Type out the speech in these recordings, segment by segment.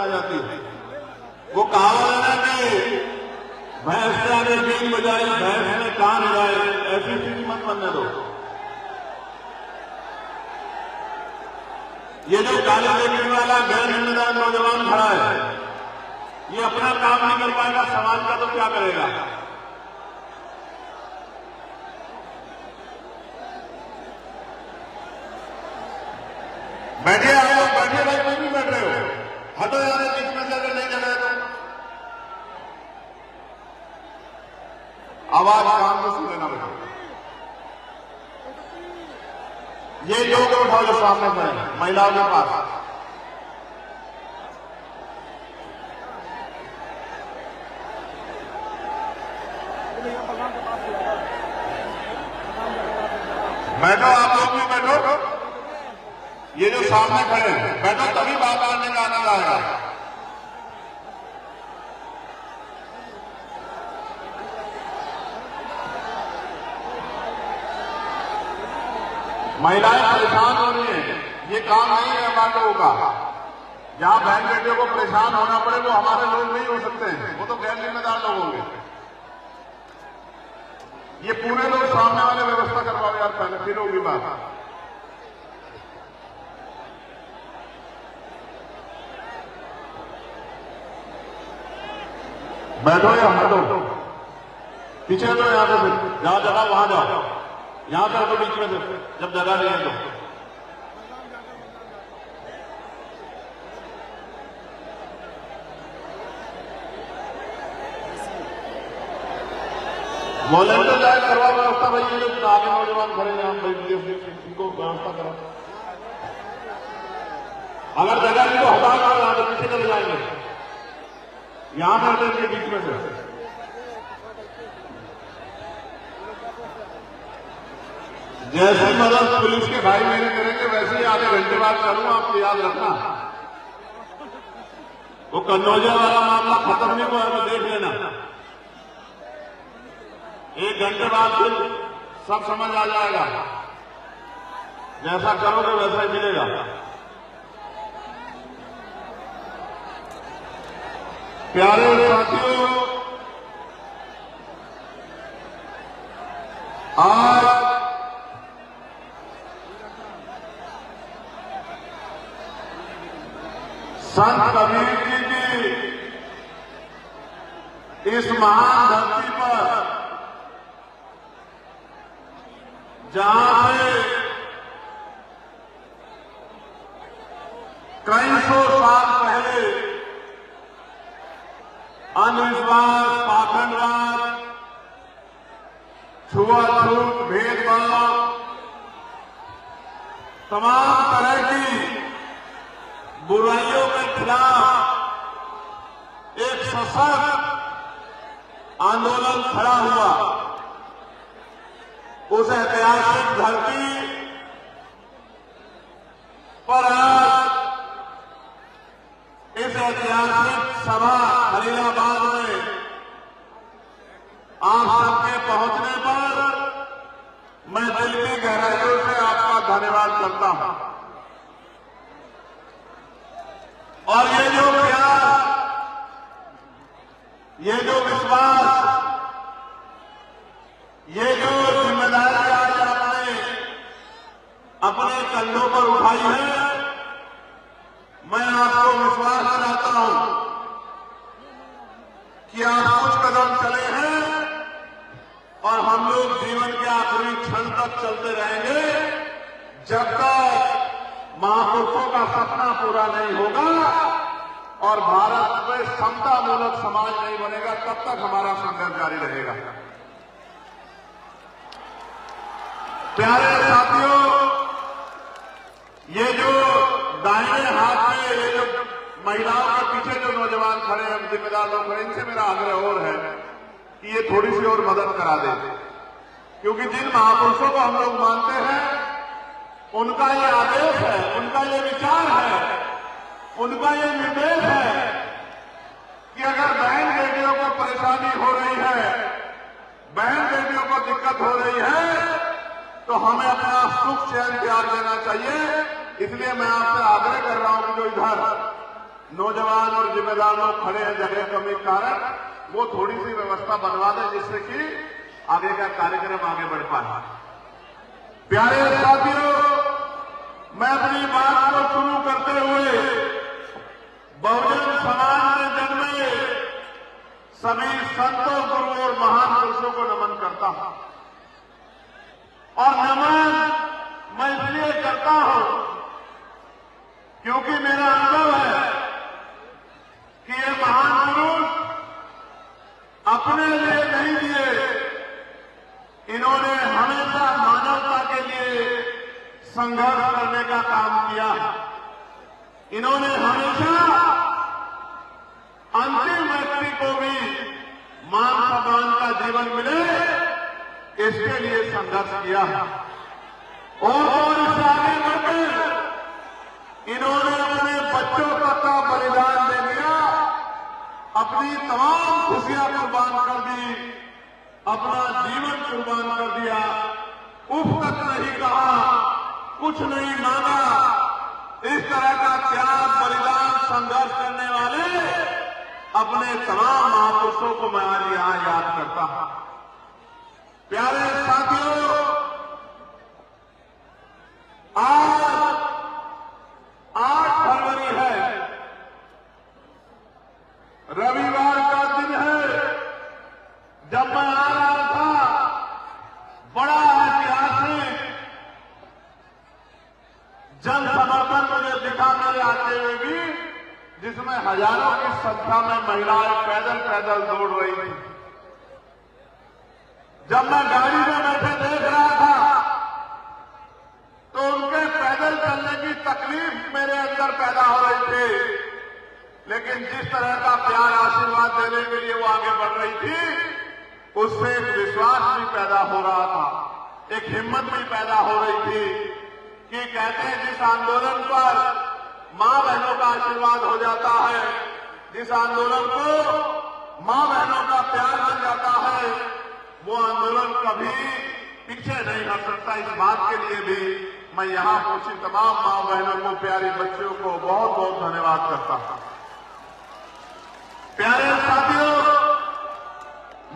आ जाती है। वो कहावत है कि भैंस ने आगे बीन बजाई, भैंस ने कान हिलाए, ऐसी स्थिति मत बनने दो। ये जो गाली देने वाला गैर जिम्मेदार नौजवान खड़ा है, ये अपना काम नहीं कर पाएगा, समाज का तो क्या करेगा। बैठिए आप लोग, बैठिए भाई, कोई भी बैठ रहे हो, हटो यार बीच में से अगर नहीं जगह तो। आवाज काम को सुन लेना बेटा। ये लोग उठाओ जो सामने खड़े हैं महिलाओं के पास। बैठो आप लोग भी बैठो, ये जो सामने खड़े हैं बैठो, तभी बात आने का आनंद आएगा। महिलाएं परेशान हो रही हैं, ये काम नहीं है हमारे लोगों का। जहां बहन बेटियों को परेशान होना पड़े वो हमारे लोग नहीं हो सकते हैं, वो तो गैर जिम्मेदार लोग होंगे। ये पूरे लोग सामने वाले व्यवस्था करवाओ यार, पहले फिर होगी बात। बैठो या हटो, पीछे तो यहां से, जहां जगह वहां जाओ, यहां पर तो बीच में से जब जगह नहीं है तो। वॉलंटियर जाए करवा व्यवस्था भाई, ये जो आगे नौजवान खड़े हैं इनको व्यवस्था करो। अगर जगह नहीं तो हटा कर यहां से पीछे चले जाएंगे, यहां पर आते हैं बीच में से। जैसी मदद पुलिस के भाई मेरे करेंगे वैसे ही आधे घंटे बाद करूंगा, आपको याद रखना। वो कन्नौजा वाला मामला खत्म नहीं हुआ है, देख लेना, 1 घंटे बाद फिर सब समझ आ जाएगा। जैसा करोगे वैसा ही मिलेगा। प्यारे साथियों, आज संत कबीर जी की इस महान धरती पर, जहां से कई सौ साल पहले अंधविश्वास, पाखंडवाद, छुआछूत, भेदभाव, तमाम तरह की बुराइयों के खिलाफ एक सशक्त आंदोलन खड़ा हुआ। उस ऐतिहासिक धरती पर आज इस ऐतिहासिक सभा खलीलाबाद में आप सबके पहुंचने पर मैं दिल की गहराइयों से आपका धन्यवाद करता हूं। और ये जो प्यार, ये जो विश्वास, ये जो जिम्मेदारी आज आपने अपने कंधों पर उठाई है, मैं आपको विश्वास दिलाता हूं कि आप कुछ कदम चले हैं और हम लोग जीवन के आखिरी क्षण तक चलते रहेंगे, जब तक महापुरुषों का सपना पूरा नहीं होगा और भारत में समतामूलक समाज नहीं बनेगा, तब तक हमारा संघर्ष जारी रहेगा। प्यारे साथियों, ये जो दाहिने हाथ में ये जो महिलाओं के पीछे जो नौजवान खड़े हैं, जिम्मेदार लोग खड़े, इनसे मेरा आग्रह और है कि ये थोड़ी सी और मदद करा दें, क्योंकि जिन महापुरुषों को हम लोग मानते हैं उनका ये आदेश है, उनका ये विचार है, उनका ये निर्देश है कि अगर बहन बेटियों को परेशानी हो रही है, बहन बेटियों को दिक्कत हो रही है, तो हमें अपना सुख चैन त्याग देना चाहिए। इसलिए मैं आपसे आग्रह कर रहा हूं कि जो इधर नौजवान और जिम्मेदार लोग खड़े हैं जगह कमी के कारण, वो थोड़ी सी व्यवस्था बनवा दें जिससे कि आगे का कार्यक्रम आगे बढ़ पाए। प्यारे साथियों, मैं अपनी बात को शुरू करते हुए बहुजन समाज में जन्मे सभी संतों, गुरुओं और महान पुरुषों को नमन करता हूं। और नमन मैं इसलिए करता हूं क्योंकि मेरा अनुभव है कि ये महान पुरुष अपने लिए नहीं दिए, इन्होंने हमेशा मानवता के लिए संघर्ष करने का काम किया। इन्होंने हमेशा अंतिम व्यक्ति को भी मान सम्मान का जीवन मिले, इसके लिए संघर्ष किया। और इससे आगे बढ़कर इन्होंने अपने बच्चों तक का बलिदान दे दिया, अपनी तमाम खुशियां कुर्बान कर दी, अपना जीवन कुर्बान कर दिया। उफ तक नहीं कहा, कुछ नहीं मांगा। इस तरह का त्याग, बलिदान, संघर्ष करने वाले अपने तमाम महापुरुषों को मैं आज यहां याद करता हूं। प्यारे साथियों, आज 8 फरवरी है, रविवार का दिन है। जब मैं आ रहा था, बड़ा ऐतिहासिक जन समर्थन मुझे दिखा मेरे आते हुए भी, जिसमें हजारों की संख्या में महिलाएं पैदल पैदल दौड़ रही थी। जब मैं गाड़ी में बैठे देख रहा था तो उनके पैदल चलने की तकलीफ मेरे अंदर पैदा हो रही थी, लेकिन जिस तरह का प्यार, आशीर्वाद देने के लिए वो आगे बढ़ रही थी, उससे एक विश्वास भी पैदा हो रहा था, एक हिम्मत भी पैदा हो रही थी कि कहते हैं जिस आंदोलन पर मां बहनों का आशीर्वाद हो जाता है, जिस आंदोलन को मां बहनों का प्यार मिल जाता है, वो आंदोलन कभी पीछे नहीं हट सकता। इस बात के लिए भी मैं यहां पहुंची तमाम मां बहनों को, प्यारी बच्चियों को बहुत बहुत धन्यवाद करता हूं। प्यारे साथियों,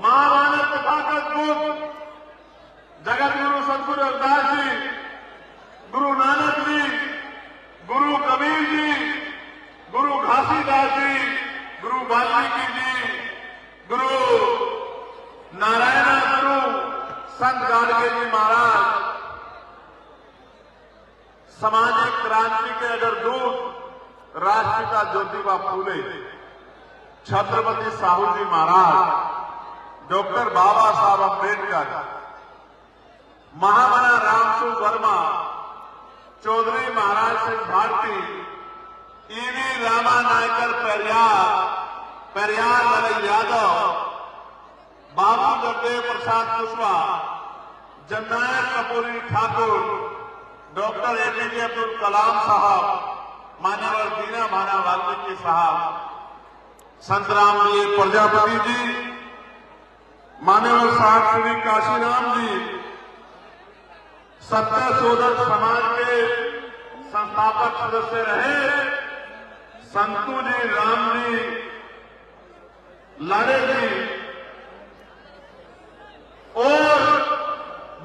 महामानव तथागत बुद्ध, जगत गुरु सतगुरु रविदास जी, गुरु नानक जी, गुरु कबीर जी, गुरु घासीदास जी, गुरु वाल्मीकि जी, गुरु नारायण गुरु संत गाडगे जी महाराज, सामाजिक क्रांति के अगर दूत राष्ट्रपिता ज्योतिबा फूले, छत्रपति साहू जी महाराज, डॉक्टर बाबा साहब अम्बेडकर, महामना रामसु वर्मा, चौधरी महाराज सिंह भारती, ईवी रामा नायकर पेरियार लाल यादव, बाबू जगदेव प्रसाद कुशवाहा, जननायक कपूरी ठाकुर, डॉक्टर एपीजे अब्दुल कलाम साहब, मान्यवर दीना भाना वाल्मीकि साहब, संत रामजी प्रजापति जी, मान्यवर साहब श्री काशीराम जी, सत्य शोधक समाज के संस्थापक सदस्य रहे संतू जी, राम जी, लाड़े जी, और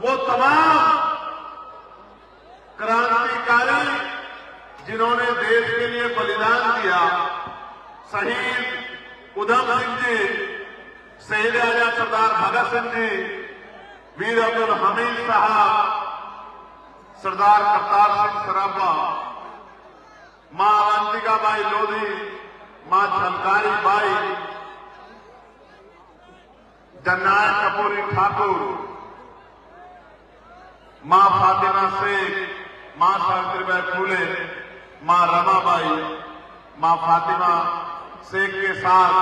वो तमाम क्रांतिकारी जिन्होंने देश के लिए बलिदान दिया, शहीद उधम सिंह जी, शहीद आजम सरदार भगत सिंह जी, वीर अब्दुल हमीद साहब, सरदार करतार सिंह सराभा, मां अवंतिका बाई लोधी, मां झलकारी बाई, जननायक कपूरी ठाकुर, मां फातिमा शेख, मां सावित्रीबाई फूले, मां रमाबाई, मां फातिमा शेख के साथ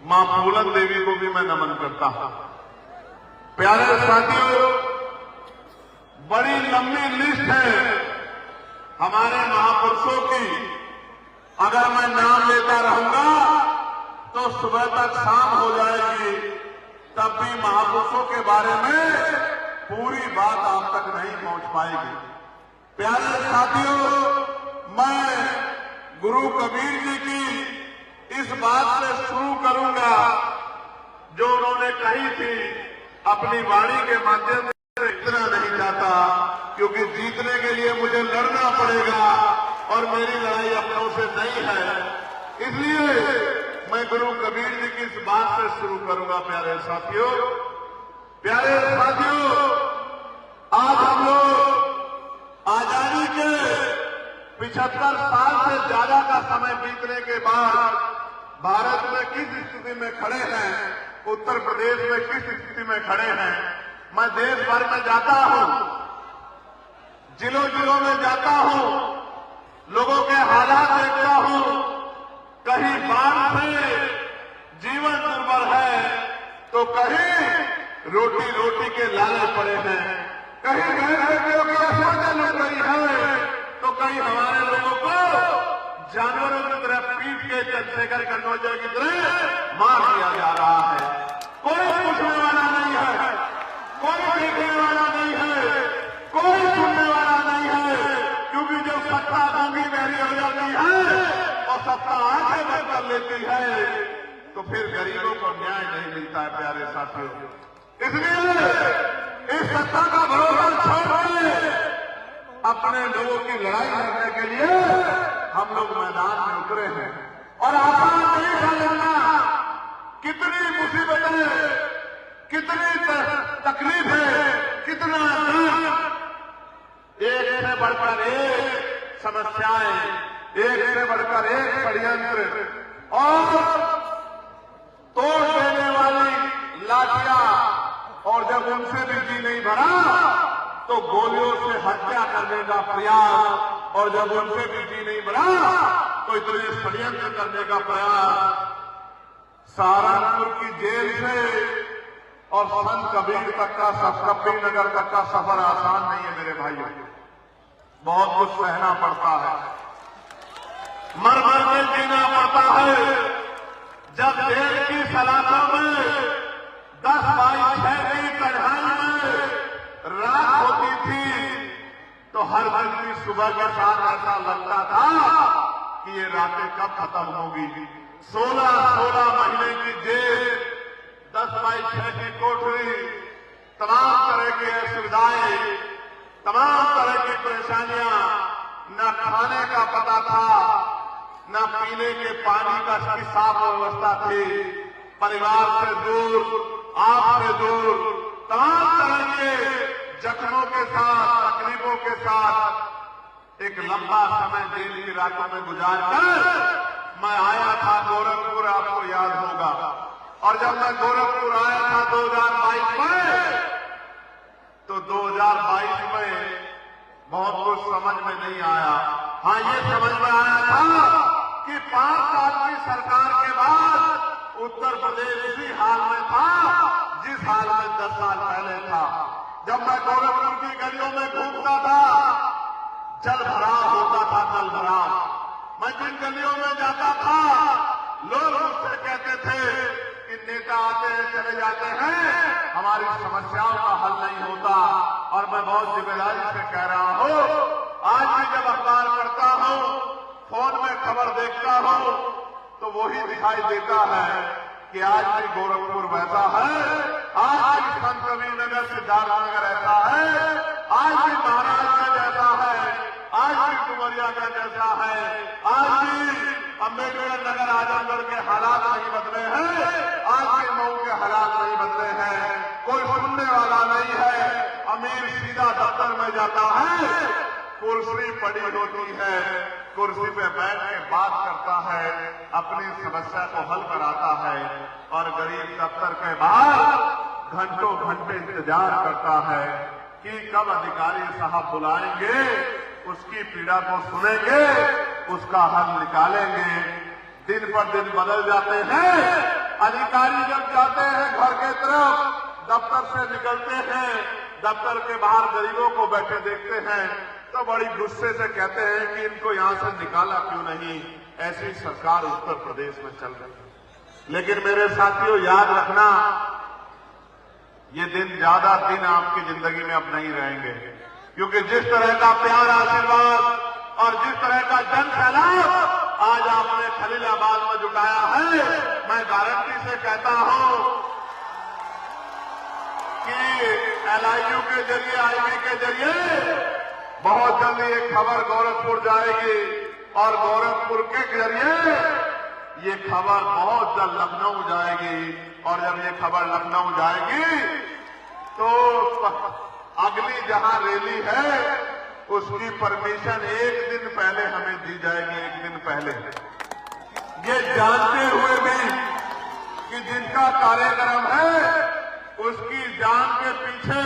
मां फूलन देवी को भी मैं नमन करता हूं। प्यारे साथियों, बड़ी लंबी लिस्ट है हमारे महापुरुषों की। अगर मैं नाम लेता रहूंगा तो सुबह तक शाम हो जाएगी, तब भी महापुरुषों के बारे में पूरी बात आप तक नहीं पहुंच पाएगी। प्यारे साथियों, मैं गुरु कबीर जी की इस बात से शुरू करूंगा जो उन्होंने कही थी अपनी वाणी के माध्यम से। इतना नहीं चाहता क्योंकि जीतने के लिए मुझे लड़ना पड़ेगा और मेरी लड़ाई अपनों से नहीं है, इसलिए मैं गुरु कबीर जी की इस बात से शुरू करूंगा। प्यारे साथियों, आज हम लोग आजादी के 75 साल से ज्यादा का समय बीतने के बाद भारत में किस स्थिति में खड़े हैं, उत्तर प्रदेश में किस स्थिति में खड़े हैं। मैं देश भर में जाता हूं, जिलों जिलों में जाता हूं, लोगों के हालात देखता हूं। कहीं बाढ़ से जीवन दुर्भर है तो कहीं रोटी रोटी के लाले पड़े हैं, कहीं बेटियों की आत्महत्या लग रही है तो कहीं हमारे लोगों को जानवरों की तरह पीट के चंद्रशेखर कन्नौजर की तरह मार दिया जा रहा है। कोई पूछने वाला नहीं है, कोई देखने वाला नहीं है, कोई सुनने वाला नहीं है, क्योंकि जब सत्ता गूंगी बहरी हो जाती है और सत्ता आंखें बंद कर लेती है तो फिर गरीबों को न्याय नहीं मिलता है। प्यारे साथियों, इसलिए इस सत्ता का भरोसा छोड़ के अपने लोगों की लड़ाई लड़ने के लिए हम लोग मैदान में उतरे हैं। और आसान नहीं था लड़ना, कितनी मुसीबतें, कितनी तकलीफें, कितना दर्द, एक से बढ़कर एक समस्याएं, एक से बढ़कर एक षड्यंत्र और तोड़ देने वाली लाठियां, और जब उनसे भी जी नहीं भरा तो गोलियों से हत्या करने का प्रयास, और जब उनसे भी जी नहीं भरा तो इतने षड्यंत्र करने का प्रयास। सहारनपुर की जेल से और संत कबीर तक का कबीर नगर तक का सफर आसान नहीं है मेरे भाइयों, बहुत कुछ सहना पड़ता है, मर मर के जीना पड़ता है। जब जेल की सलाखों में 10x6 की कढ़ाई में रात होती थी तो हर दिन की सुबह के साथ ऐसा लगता था कि ये रातें कब खत्म होगी। 16 महीने की जेल, 10x6 की कोठरी, तमाम तरह की असुविधाएं, तमाम तरह की परेशानियां, न खाने का पता था, न पीने के पानी का साफ व्यवस्था थी, परिवार से दूर, आप से दूर, तमाम तरह के जख्मों के साथ, तकलीफों के साथ एक लंबा समय जेल की रातों में गुजार कर मैं आया था गोरखपुर, आपको याद होगा। और जब मैं गोरखपुर आया था 2022 में, तो 2022 में बहुत कुछ समझ में नहीं आया। हाँ, ये समझ में आया था कि 5 साल की सरकार के बाद उत्तर प्रदेश इसी हाल में था जिस हाल में 10 साल पहले था। जब मैं गोरखपुर की गलियों में घूमता था, जल भराव होता था, जल भराव। मैं जिन गलियों में जाता था, लोग मुझसे कहते थे कि नेता आते हैं चले जाते हैं, हमारी समस्याओं का हल नहीं होता। और मैं बहुत जिम्मेदारी से कह रहा हूं, आज भी जब अखबार पढ़ता हूं, फोन में खबर देखता हूं, तो वही दिखाई देता है कि आज भी गोरखपुर वैसा है, आज भी संत कबीर नगर सिद्धार्थनगर ऐसा है, आज भी महाराजगंज ऐसा है, आज भी डुमरियागंज ऐसा है, आज भी अम्बेडकर नगर आजमगढ़ के हालात नहीं बदले हैं, आज भी मऊ के हालात नहीं बदले हैं। कोई सुनने वाला नहीं है, अमीर सीधा दफ्तर में जाता है, कुर्सी पड़ी होती है, कुर्सी पे बैठ के बात करता है, अपनी समस्या को हल कराता है, और गरीब दफ्तर के बाहर घंटों घंटे इंतजार करता है कि कब अधिकारी साहब बुलाएंगे, उसकी पीड़ा को सुनेंगे, उसका हल निकालेंगे। दिन पर दिन बदल जाते हैं, अधिकारी जब जाते हैं घर के तरफ, दफ्तर से निकलते हैं, दफ्तर के बाहर गरीबों को बैठे देखते हैं तो बड़ी गुस्से से कहते हैं कि इनको यहां से निकाला क्यों नहीं, ऐसी सरकार उत्तर प्रदेश में चल रही है। लेकिन मेरे साथियों, याद रखना, ये दिन ज्यादा दिन आपकी जिंदगी में अब नहीं रहेंगे, क्योंकि जिस तरह का प्यार, आशीर्वाद और जिस तरह का जन सैलाब आज आपने खलीलाबाद में जुटाया है। मैं गारंटी से कहता हूं कि LIU के जरिए, IB के जरिए बहुत जल्दी एक खबर गोरखपुर जाएगी और गोरखपुर के जरिए ये खबर बहुत जल्द लखनऊ जाएगी और जब ये खबर लखनऊ जाएगी तो अगली जहां रैली है उसकी परमिशन एक दिन पहले हमें दी जाएगी, एक दिन पहले। ये जानते हुए भी कि जिनका कार्यक्रम है उसकी जान के पीछे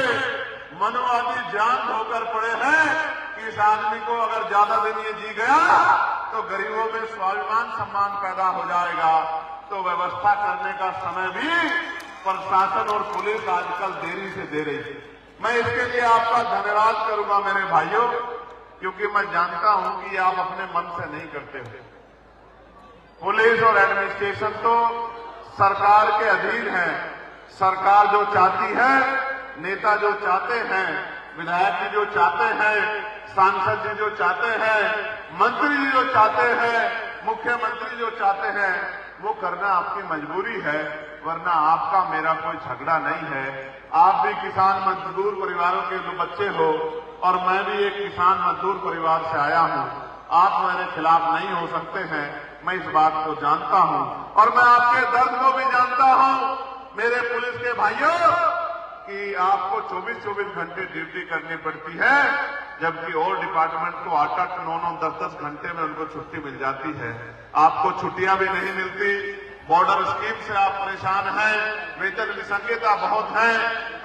मनोवादी जान धोकर पड़े हैं कि इस आदमी को अगर ज्यादा दिन ये जी गया तो गरीबों में स्वाभिमान सम्मान पैदा हो जाएगा। तो व्यवस्था करने का समय भी प्रशासन और पुलिस आजकल देरी से दे रही है। मैं इसके लिए आपका धन्यवाद करूंगा मेरे भाइयों, क्योंकि मैं जानता हूं कि आप अपने मन से नहीं करते हो। पुलिस और एडमिनिस्ट्रेशन तो सरकार के अधीन है। सरकार जो चाहती है, नेता जो चाहते हैं, विधायक जी जो चाहते हैं, सांसद जी जो चाहते हैं, मंत्री जी जो चाहते हैं, मुख्यमंत्री जो चाहते हैं, वो करना आपकी मजबूरी है, वरना आपका मेरा कोई झगड़ा नहीं है। आप भी किसान मजदूर परिवारों के जो बच्चे हो और मैं भी एक किसान मजदूर परिवार से आया हूं। आप मेरे खिलाफ नहीं हो सकते हैं, मैं इस बात को जानता हूं और मैं आपके दर्द को भी जानता हूं मेरे पुलिस के भाइयों कि आपको 24-24 घंटे ड्यूटी करनी पड़ती है, जबकि और डिपार्टमेंट को 8-8, 9-9, 10-10 घंटे में उनको छुट्टी मिल जाती है। आपको छुट्टियां भी नहीं मिलती। बॉर्डर स्कीम से आप परेशान हैं, वेतन विसंगता बहुत है,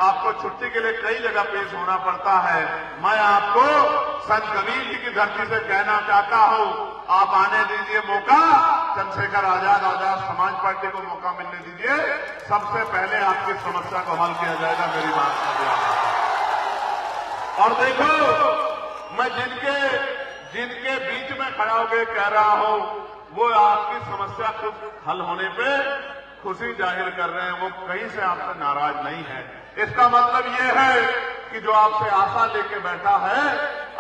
आपको छुट्टी के लिए कई जगह पेश होना पड़ता है। मैं आपको संत कबीर जी की धरती से कहना चाहता हूं, आप आने दीजिए मौका, चंद्रशेखर आजाद समाज पार्टी को मौका मिलने दीजिए, सबसे पहले आपकी समस्या को हल किया जाएगा। मेरी बात का ध्यान। और देखो, मैं जिनके बीच में खड़ा होकर कह रहा हूं वो आपकी समस्या खुद हल होने पे खुशी जाहिर कर रहे हैं, वो कहीं से आपसे नाराज नहीं है। इसका मतलब ये है कि जो आपसे आशा लेके बैठा है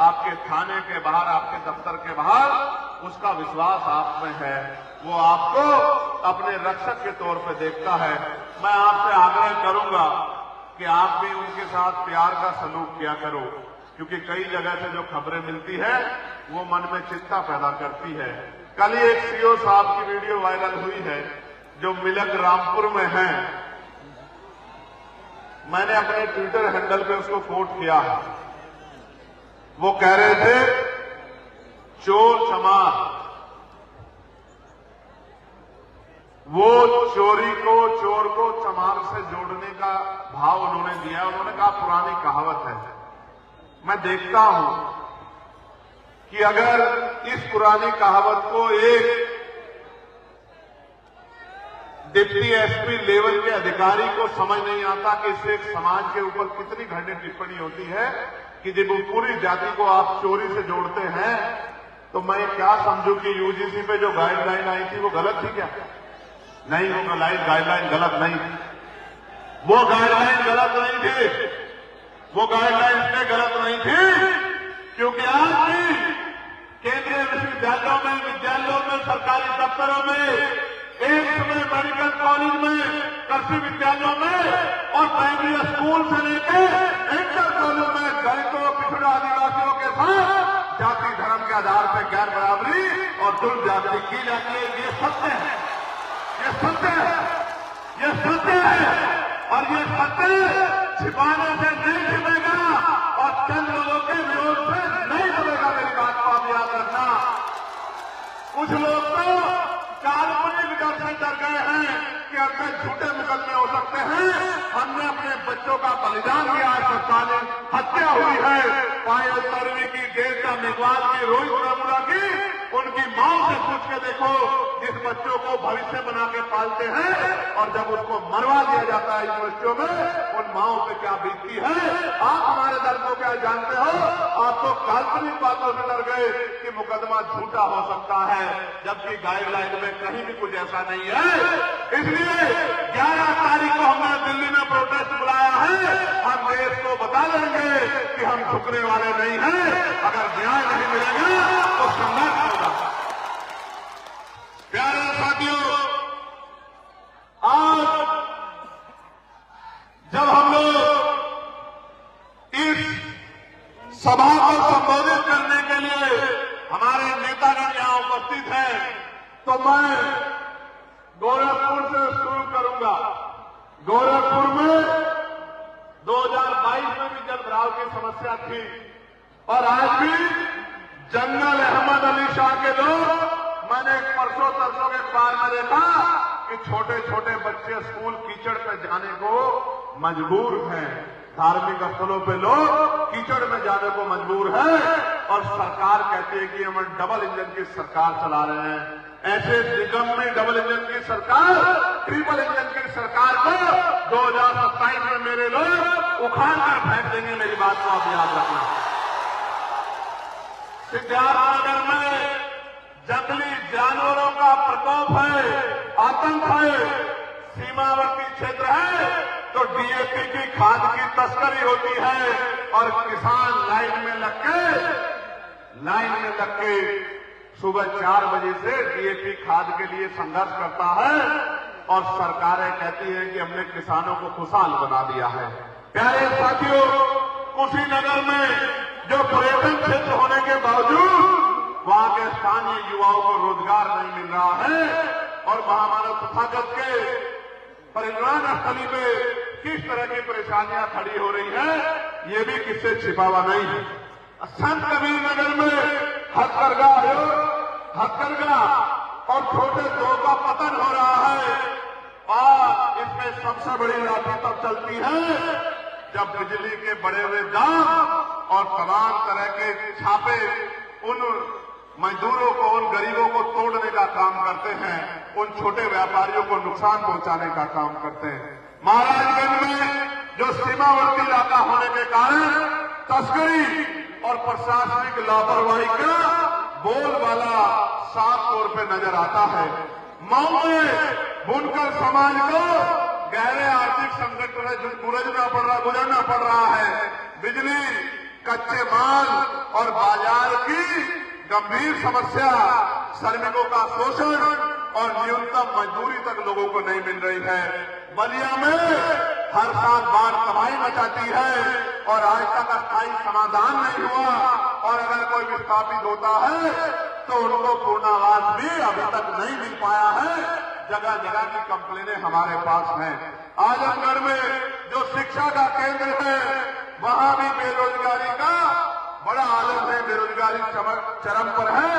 आपके थाने के बाहर, आपके दफ्तर के बाहर, उसका विश्वास आप में है, वो आपको अपने रक्षक के तौर पे देखता है। मैं आपसे आग्रह करूंगा कि आप भी उनके साथ प्यार का सलूक किया करो, क्योंकि कई जगह से जो खबरें मिलती है वो मन में चिंता पैदा करती है। कल ही एक सीओ साहब की वीडियो वायरल हुई है जो मिलक रामपुर में है। मैंने अपने ट्विटर हैंडल पे उसको कोट किया है। वो कह रहे थे चोर चमार, वो चोर को चमार से जोड़ने का भाव उन्होंने दिया। उन्होंने कहा पुरानी कहावत है। मैं देखता हूं कि अगर इस पुरानी कहावत को एक डिप्टी एसपी लेवल के अधिकारी को समझ नहीं आता कि इससे एक समाज के ऊपर कितनी घटिया टिप्पणी होती है कि जब वो पूरी जाति को आप चोरी से जोड़ते हैं, तो मैं क्या समझूं कि यूजीसी पे जो गाइडलाइन आई थी वो गलत थी क्या? नहीं, वो गाइडलाइन गलत नहीं थी। वो गाइडलाइन गलत नहीं थी। वो गाइडलाइन इसलिए गलत नहीं थी क्योंकि आज भी केंद्रीय विश्वविद्यालयों में, सरकारी दफ्तरों में, एम्स में, मेडिकल कॉलेज में, कृषि विद्यालयों में और प्राइमरी स्कूल से लेकर इंटर कॉलेज में दलितों, पिछड़ा आदिवासियों के साथ जाति धर्म के आधार पर गैर बराबरी और जुल्म जाति की जाती है। ये सत्य है, ये सत्य है, ये सत्य है और ये सत्य छिपाने से नहीं छिपेगा और चंद लोगों के विरोध से नहीं दबेगा। मेरी बात को आप याद रखना। कुछ लोग तो काल्पनिक डर से डर गए हैं कि अपने झूठे मुकदमे हो सकते हैं। हमने अपने बच्चों का बलिदान दिया है, सरकारी हत्या हुई है, पायल तरवी की, देवता मेघवाल की, रोहित रमुरा की, उनकी मां से पूछ के देखो जिस बच्चों को भविष्य बना के पालते हैं और जब उसको मरवा दिया जाता है यूनिवर्सिटियों में, उन माओं पे क्या बीतती है। आप हमारे दर्द को क्या जानते हो? आप तो काल्पनिक बातों से डर गए कि मुकदमा झूठा हो सकता है, जबकि गाइडलाइन में कहीं भी कुछ ऐसा नहीं है। इसलिए 11 तारीख को हमने दिल्ली में प्रोटेस्ट बुलाया है। हम देश को बता देंगे कि हम झुकने वाले नहीं हैं। अगर न्याय नहीं मिलेगा तो संघर्ष होगा। सभा को संबोधित करने के लिए हमारे नेतागण यहां उपस्थित हैं, तो मैं गोरखपुर से शुरू करूंगा। गोरखपुर में 2022 में भी जलभराव की समस्या थी और आज भी जंगल अहमद अली शाह के लोग, मैंने परसों तरसों के अखबार में देखा कि छोटे छोटे बच्चे स्कूल कीचड़ पे जाने को मजबूर हैं। धार्मिक स्थलों पे लोग कीचड़ में जाने को मजबूर है और सरकार कहती है कि हम डबल इंजन की सरकार चला रहे हैं। ऐसे निगम में डबल इंजन की सरकार, ट्रिपल इंजन की सरकार को 2027 में मेरे लोग उखाड़ कर फेंक देंगे। मेरी बात को आप याद रखना। सिद्धार्थनगर में जंगली जानवरों का प्रकोप है, आतंक है, सीमावर्ती क्षेत्र है, तो डीएपी की खाद की तस्करी होती है और किसान लाइन में लग के सुबह 4 बजे से डीएपी खाद के लिए संघर्ष करता है और सरकारें कहती हैं कि हमने किसानों को खुशहाल बना दिया है। प्यारे साथियों, कुशीनगर में जो पर्यटन क्षेत्र होने के बावजूद वहां के स्थानीय युवाओं को रोजगार नहीं मिल रहा है और महामानव तथागत के परिनिर्वाण स्थली पे किस तरह की परेशानियां खड़ी हो रही है, ये भी किससे छिपा हुआ नहीं है। संत कबीर नगर में हथकरघा और छोटे दो का पतन हो रहा है और इसमें सबसे बड़ी लाठी तब चलती है जब बिजली के बढ़े हुए दाम और तमाम तरह के छापे उन मजदूरों को, उन गरीबों को तोड़ने का काम करते हैं, उन छोटे व्यापारियों को नुकसान पहुंचाने का काम करते हैं। महाराजगंज में जो सीमावर्ती इलाका होने के कारण तस्करी और प्रशासनिक लापरवाही का बोलबाला साफ तौर पे नजर आता है। मऊ में बुनकर समाज को गहरे आर्थिक संकट में गुजरना पड़ रहा है। बिजली, कच्चे माल और बाजार की गंभीर समस्या, श्रमिकों का शोषण और न्यूनतम मजदूरी तक लोगों को नहीं मिल रही है। बलिया में हर साल बाढ़ तबाही मचाती है और आज तक अस्थायी समाधान नहीं हुआ और अगर कोई विस्थापित होता है तो उनको पूर्णावास भी अभी तक नहीं मिल पाया है। जगह जगह की कंप्लेनें हमारे पास हैं। आजमगढ़ में जो शिक्षा का केंद्र है वहां भी बेरोजगारी का बड़ा आलम है, बेरोजगारी चरम पर है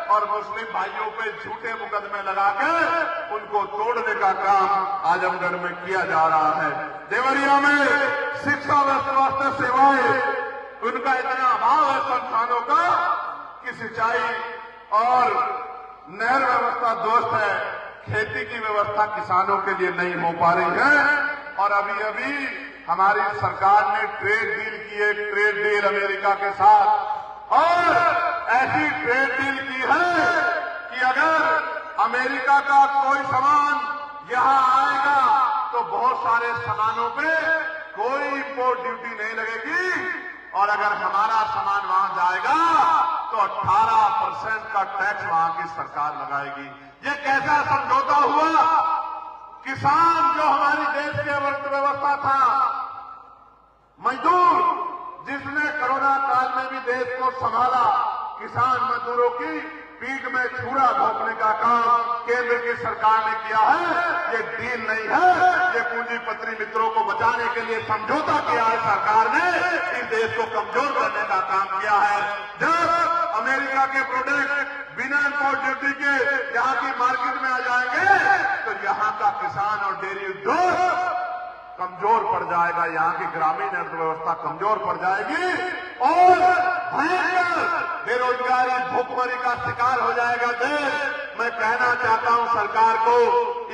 और मुस्लिम भाइयों पे झूठे मुकदमे लगाकर उनको तोड़ने का काम आजमगढ़ में किया जा रहा है। देवरिया में शिक्षा व स्वास्थ्य सेवाएं, उनका इतना अभाव है संस्थानों का कि सिंचाई और नहर व्यवस्था ध्वस्त है, खेती की व्यवस्था किसानों के लिए नहीं हो पा रही है। और अभी हमारी सरकार ने ट्रेड डील की है, ट्रेड डील अमेरिका के साथ, और ऐसी ट्रेड डील की है कि अगर अमेरिका का कोई सामान यहां आएगा तो बहुत सारे सामानों पे कोई इंपोर्ट ड्यूटी नहीं लगेगी और अगर हमारा सामान वहां जाएगा तो 18% का टैक्स वहां की सरकार लगाएगी। ये कैसा समझौता हुआ? किसान जो हमारी देश की अर्थव्यवस्था था, मजदूर जिसने कोरोना काल में भी देश को संभाला, किसान मजदूरों की पीठ में छुरा घोंपने का काम केंद्र की सरकार ने किया है। ये डील नहीं है, ये पूंजीपति मित्रों को बचाने के लिए समझौता किया है। सरकार ने इस देश को कमजोर करने का काम किया है। जब अमेरिका के प्रोडक्ट बिना इंपोर्ट ड्यूटी के यहाँ की मार्केट में आ जाएंगे तो यहाँ का किसान और डेयरी उद्योग कमजोर पड़ जाएगा, यहाँ की ग्रामीण अर्थव्यवस्था कमजोर पड़ जाएगी और भयंकर बेरोजगारी, भूखमरी का शिकार हो जाएगा देश। मैं कहना चाहता हूं सरकार को,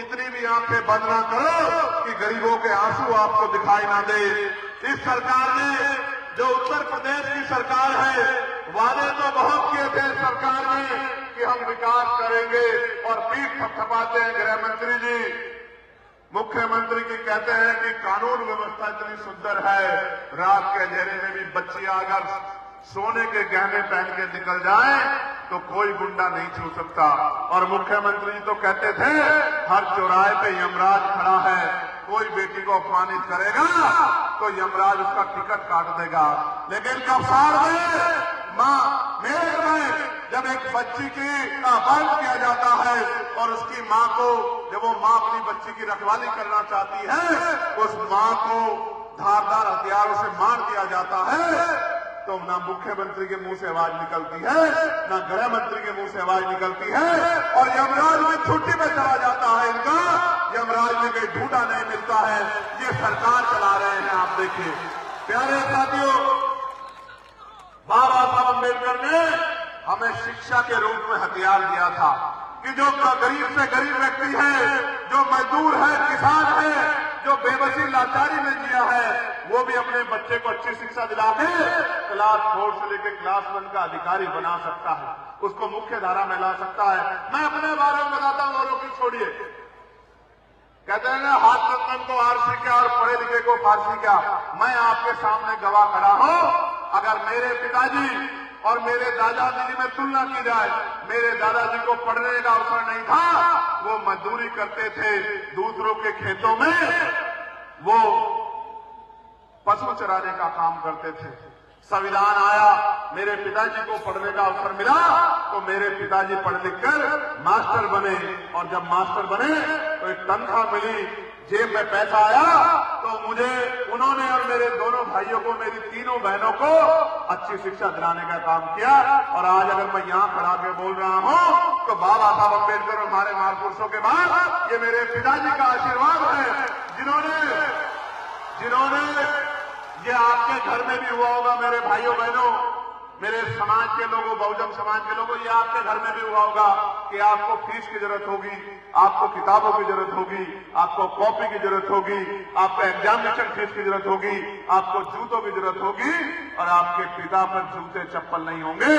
इतनी भी आंखें बंद ना करो कि गरीबों के आंसू आपको दिखाई ना दे। इस सरकार ने, जो उत्तर प्रदेश की सरकार है, वादे तो बहुत किए थे सरकार ने कि हम विकास करेंगे और पीठ थपथपाते हैं गृह मंत्री जी। मुख्यमंत्री जी कहते हैं कि कानून व्यवस्था इतनी सुंदर है, रात के अंधेरे में भी बच्चियां अगर सोने के गहने पहन के निकल जाएं तो कोई गुंडा नहीं छू सकता। और मुख्यमंत्री जी तो कहते थे हर चौराहे पे यमराज खड़ा है, कोई बेटी को अपमानित करेगा तो यमराज उसका टिकट काट देगा। लेकिन कब साड़ में बच्ची की अपहरण किया जाता है और उसकी मां को, जब वो मां अपनी बच्ची की रखवाली करना चाहती है, उस मां को धारदार हथियारों से मार दिया जाता है, तो ना मुख्यमंत्री के मुंह से आवाज निकलती है, ना गृह मंत्री के मुंह से आवाज निकलती है, और यमराज में छुट्टी में चला जाता है इनका। यमराज में कहीं ढूंढा नहीं मिलता है। ये सरकार चला रहे हैं, आप देखिए। प्यारे साथियों, बाबा साहब अम्बेडकर ने हमें शिक्षा के रूप में हथियार दिया था कि जो गरीब से गरीब व्यक्ति है, जो मजदूर है, किसान है, जो बेबसी लाचारी में जिया है, वो भी अपने बच्चे को अच्छी शिक्षा दिला के क्लास 4 से लेकर क्लास 1 का अधिकारी बना सकता है, उसको मुख्य धारा में ला सकता है। मैं अपने बारे में बताता हूं, औरों की छोड़िए। कहते हैं ना, हाथ रत्न को आरसी क्या और पढ़े लिखे को फारसी क्या। मैं आपके सामने गवाह खड़ा हूं। अगर मेरे पिताजी और मेरे दादाजी में तुलना की जाए, मेरे दादाजी को पढ़ने का अवसर नहीं था, वो मजदूरी करते थे दूसरों के खेतों में, वो पशु चराने का काम करते थे। संविधान आया, मेरे पिताजी को पढ़ने का अवसर मिला, तो मेरे पिताजी पढ़ लिख कर मास्टर बने, और जब मास्टर बने तो एक तनख्वाह मिली, जेब में पैसा आया, तो मुझे उन्होंने और मेरे दोनों भाइयों को, मेरी तीनों बहनों को अच्छी शिक्षा दिलाने का काम किया। और आज अगर मैं यहां खड़ा के बोल रहा हूं, तो बाबा साहब अम्बेडकर और हमारे महापुरुषों के बाद ये मेरे पिताजी का आशीर्वाद है, जिन्होंने ये आपके घर में भी हुआ होगा मेरे भाइयों बहनों, मेरे समाज के लोगों, बहुजन समाज के लोगों, ये आपके घर में भी हुआ होगा कि आपको फीस की जरूरत होगी, आपको किताबों की जरूरत होगी, आपको कॉपी की जरूरत होगी, आपको एग्जामिनेशन फीस की जरूरत होगी, आपको जूतों की जरूरत होगी, और आपके पिता पर जूते चप्पल नहीं होंगे,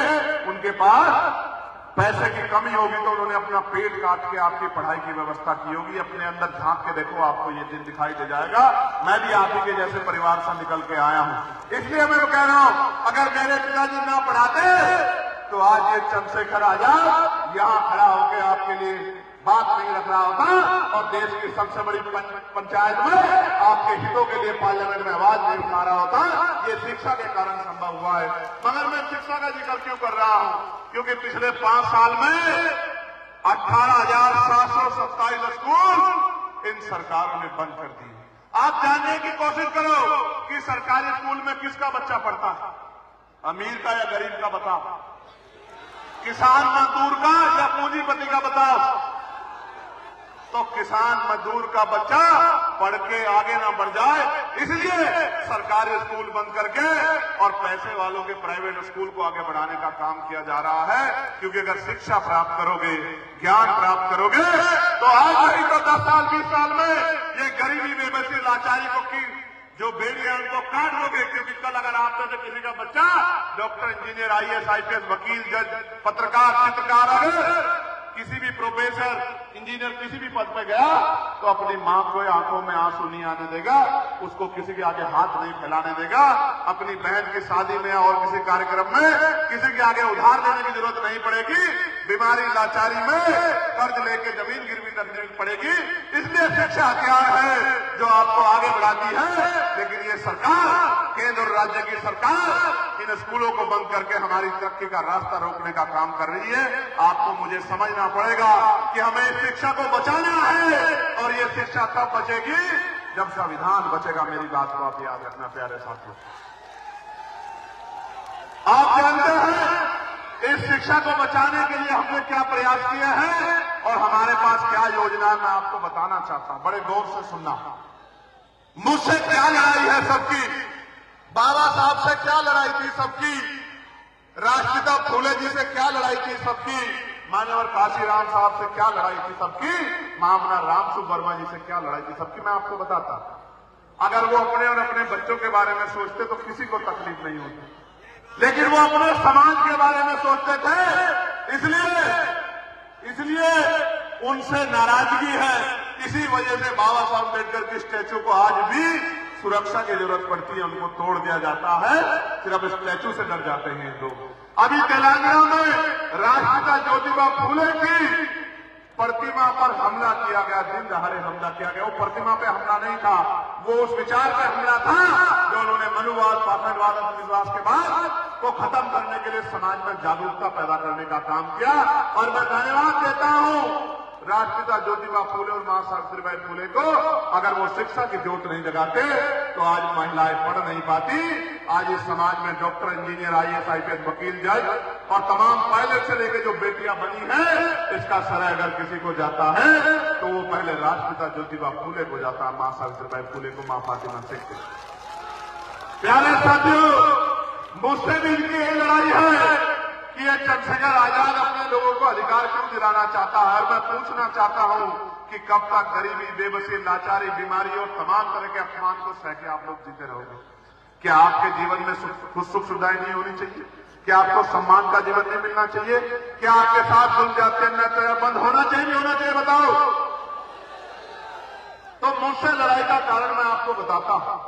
उनके पास पैसे की कमी होगी, तो उन्होंने अपना पेट काट के आपकी पढ़ाई की व्यवस्था की होगी। अपने अंदर झांक के देखो, आपको ये दिन दिखाई दे जाएगा। मैं भी आप ही के जैसे परिवार से निकल के आया हूं, इसलिए मैं कह रहा हूं, अगर मेरे पिताजी ना पढ़ाते तो आज ये चंद्रशेखर आजाद यहां खड़ा होकर आपके लिए बात नहीं रख रहा होता, और देश की सबसे बड़ी पंचायत में आपके हितों के लिए पार्लियामेंट में आवाज नहीं उठा रहा होता। ये शिक्षा के कारण संभव हुआ है। मगर मैं शिक्षा का जिक्र क्यों कर रहा हूं? क्योंकि पिछले 5 साल में 18,727 स्कूल इन सरकारों ने बंद कर दिए। आप जानने की कोशिश करो कि सरकारी स्कूल में किसका बच्चा पढ़ता है, अमीर का या गरीब का बताओ, किसान मजदूर का या पूंजीपति का बताओ। तो किसान मजदूर का बच्चा पढ़ के आगे ना बढ़ जाए, इसलिए सरकारी स्कूल बंद करके और पैसे वालों के प्राइवेट स्कूल को आगे बढ़ाने का काम किया जा रहा है। क्योंकि अगर शिक्षा प्राप्त करोगे, ज्ञान प्राप्त करोगे, तो आज नहीं तो 10 साल 20 साल में ये गरीबी बेबसी लाचारी को की जो बेड़ियां उनको काट लोगे। क्योंकि कल अगर आप में से किसी का बच्चा डॉक्टर, इंजीनियर, IAS, IPS, वकील, जज, पत्रकार, चित्रकार, अगर किसी भी प्रोफेसर, इंजीनियर किसी भी पद पे गया, तो अपनी मां को आंखों में आंसू नहीं आने देगा, उसको किसी के आगे हाथ नहीं फैलाने देगा, अपनी बहन की शादी में और किसी कार्यक्रम में किसी के आगे उधार लेने की जरूरत नहीं पड़ेगी, बीमारी लाचारी में कर्ज लेके जमीन गिरवी रखनी पड़ेगी। इसलिए शिक्षा हथियार है जो आपको आगे बढ़ाती है। लेकिन ये सरकार, केंद्र और राज्य की सरकार, इन स्कूलों को बंद करके हमारी तरक्की का रास्ता रोकने का काम कर रही है। आपको मुझे समझना पड़ेगा कि हमें शिक्षा को बचाना है, और ये शिक्षा तब बचेगी जब संविधान बचेगा। मेरी बात को आप याद रखना प्यारे साथियों। आप जानते हैं इस शिक्षा को बचाने के लिए हमने क्या प्रयास किए हैं और हमारे पास क्या योजना है, मैं आपको बताना चाहता हूं। बड़े गौर से सुनना। मुझसे क्या लड़ाई है सबकी, बाबा साहब से क्या लड़ाई थी सबकी, राष्ट्रपिता फूले जी से क्या लड़ाई थी सबकी, मान्यवर काशीराम साहब से क्या लड़ाई थी सबकी, मामला रामसु वर्मा जी से क्या लड़ाई थी सबकी, मैं आपको बताता। अगर वो अपने और अपने बच्चों के बारे में सोचते तो किसी को तकलीफ नहीं होती, लेकिन वो अपने समाज के बारे में सोचते थे, इसलिए उनसे नाराजगी है। इसी वजह से बाबा साहब अम्बेडकर की स्टैचू को आज भी सुरक्षा की जरूरत पड़ती है, उनको तोड़ दिया जाता है, सिर्फ स्टैचू से डर जाते हैं लोग। अभी तेलंगाना में राष्ट्रपिता ज्योतिबा फूले की प्रतिमा पर हमला किया गया, दिन दहाड़े हमला किया गया। वो प्रतिमा पे हमला नहीं था, वो उस विचार पे हमला था जो उन्होंने मनुवाद, पाखंडवाद, अंधविश्वास के बाद को खत्म करने के लिए समाज में जागरूकता पैदा करने का काम किया। और मैं धन्यवाद देता हूं राष्ट्रपिता ज्योतिबा फूले और मां सावित्रीबाई फूले को। अगर वो शिक्षा की ज्योत नहीं जगाते तो आज महिलाएं पढ़ नहीं पाती। आज इस समाज में डॉक्टर, इंजीनियर, आईएएस, आईपीएस, वकील, जज और तमाम पायलट से लेकर जो बेटियां बनी हैं, इसका श्रेय अगर किसी को जाता है तो वो पहले राष्ट्रपिता ज्योतिबा फूले को जाता है, मां सावित्रीबाई फूले को, मां फातिमा शेख को। प्यारे साथियों, मुझसे भी इनकी यही लड़ाई है कि ये चंद्रशेखर आजाद अपने लोगों को अधिकार क्यों दिलाना चाहता है। और मैं पूछना चाहता हूं कि कब तक गरीबी, बेबसी, लाचारी, बीमारी और तमाम तरह के अपमान को सह के आप लोग जीते रहोगे? क्या आपके जीवन में कुछ सुख सुविधाएं नहीं होनी चाहिए? क्या आपको सम्मान का जीवन नहीं मिलना चाहिए? क्या आपके साथ जुल्म जाते अन्याय बंद होना चाहिए, नहीं होना चाहिए? बताओ। तो मुझसे लड़ाई का कारण मैं आपको बताता हूं।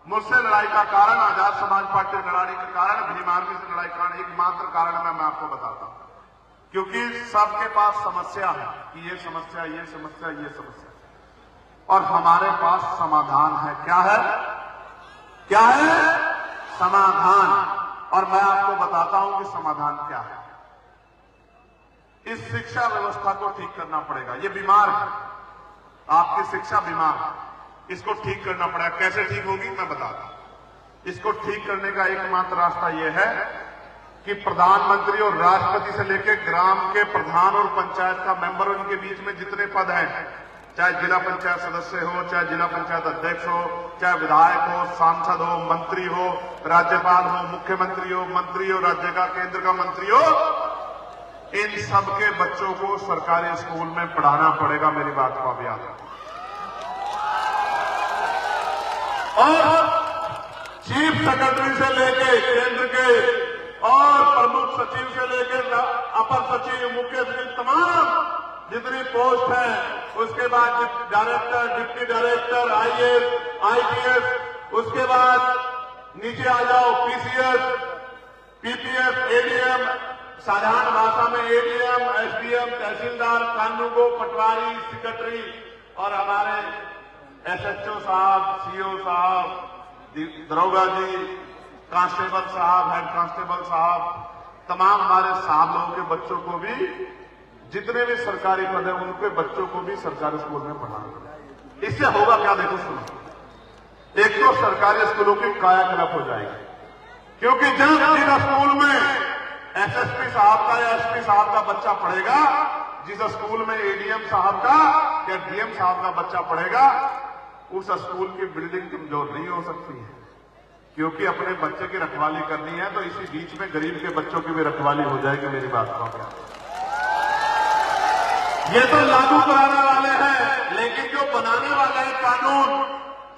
मुझसे लड़ाई का कारण, आजाद समाज पार्टी लड़ाई का कारण, भीम आर्मी से लड़ाई का कारण, एकमात्र कारण मैं आपको बताता हूं। क्योंकि सबके पास समस्या है कि ये समस्या, ये समस्या, ये समस्या, और हमारे पास समाधान है। क्या है? क्या है? समाधान। और मैं आपको बताता हूं कि समाधान क्या है। इस शिक्षा व्यवस्था को ठीक करना पड़ेगा। ये बीमार है, आपकी शिक्षा बीमार है, इसको ठीक करना पड़ेगा। कैसे ठीक होगी मैं बताता हूं। इसको ठीक करने का एकमात्र रास्ता यह है कि प्रधानमंत्री और राष्ट्रपति से लेकर ग्राम के प्रधान और पंचायत का मेंबर, उनके बीच में जितने पद हैं, चाहे जिला पंचायत सदस्य हो, चाहे जिला पंचायत अध्यक्ष हो, चाहे विधायक हो, सांसद हो, मंत्री हो, राज्यपाल हो, मुख्यमंत्री हो, मंत्री हो, राज्य का, केंद्र का मंत्री हो, इन सबके बच्चों को सरकारी स्कूल में पढ़ाना पड़ेगा। मेरी बात को आप याद रखें। और चीफ सेक्रेटरी से लेके केंद्र के और प्रमुख सचिव से लेकर अपर सचिव, मुख्य सचिव, तमाम जितनी पोस्ट है, उसके बाद director, deputy director, IAS, IPS, उसके बाद नीचे आ जाओ पीसीएस, पीपीएस, एडीएम, साधारण भाषा में एडीएम, एसडीएम, तहसीलदार, कानूनगो, पटवारी, सेक्रेटरी, और हमारे एसएचओ साहब, सीओ साहब, दरोगा जी, कांस्टेबल साहब, हेड कांस्टेबल साहब, तमाम हमारे साहब लोगों के बच्चों को भी, जितने भी सरकारी पद हैं उनके बच्चों को भी सरकारी स्कूल में पढ़ाना। इससे होगा क्या? देखो सुनो। एक तो सरकारी स्कूलों की कायाकल्प हो जाएगी, क्योंकि जब जिस स्कूल में एसएसपी साहब का या एसपी साहब का बच्चा पढ़ेगा, जिस स्कूल में एडीएम साहब का या डीएम साहब का बच्चा पढ़ेगा, उस स्कूल की बिल्डिंग कमजोर नहीं हो सकती है, क्योंकि अपने बच्चे की रखवाली करनी है तो इसी बीच में गरीब के बच्चों की भी रखवाली हो जाएगी। मेरी बात को क्या, ये तो लागू कराने वाले हैं, लेकिन जो बनाने वाले हैं कानून,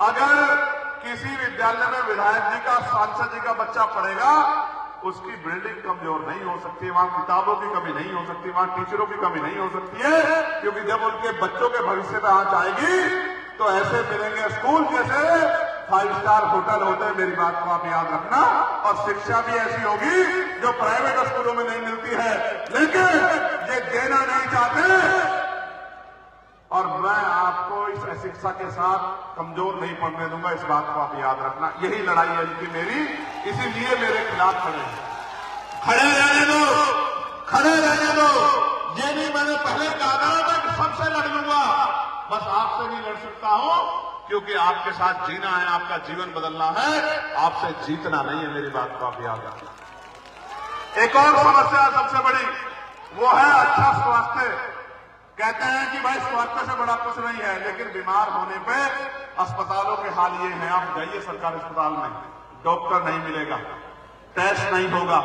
अगर किसी विद्यालय में विधायक जी का, सांसद जी का बच्चा पढ़ेगा, उसकी बिल्डिंग कमजोर नहीं हो सकती, वहां किताबों की कमी नहीं हो सकती, वहां टीचरों की कमी नहीं हो सकती है, क्योंकि जब उनके बच्चों के भविष्य में आंच आएगी तो ऐसे मिलेंगे स्कूल जैसे 5 स्टार होटल होते हैं। मेरी बात को आप याद रखना। और शिक्षा भी ऐसी होगी जो प्राइवेट स्कूलों में नहीं मिलती है, लेकिन ये देना नहीं चाहते। और मैं आपको इस शिक्षा के साथ कमजोर नहीं पड़ने दूंगा, इस बात को आप याद रखना। यही लड़ाई है इनकी मेरी, इसीलिए मेरे खिलाफ खड़े हैं। खड़े रहने दो, खड़े रहने दो। ये नहीं मैंने पहले कहा था मैं सबसे लड़ लूंगा, बस आपसे नहीं लड़ सकता हूं, क्योंकि आपके साथ जीना है, आपका जीवन बदलना है, आपसे जीतना नहीं है। मेरी बात को आप याद रखना। एक और समस्या सबसे बड़ी, वो है अच्छा स्वास्थ्य। कहते हैं कि भाई स्वास्थ्य से बड़ा कुछ नहीं है, लेकिन बीमार होने पे अस्पतालों के हाल ये हैं। आप जाइए सरकारी अस्पताल में, डॉक्टर नहीं मिलेगा, टेस्ट नहीं होगा,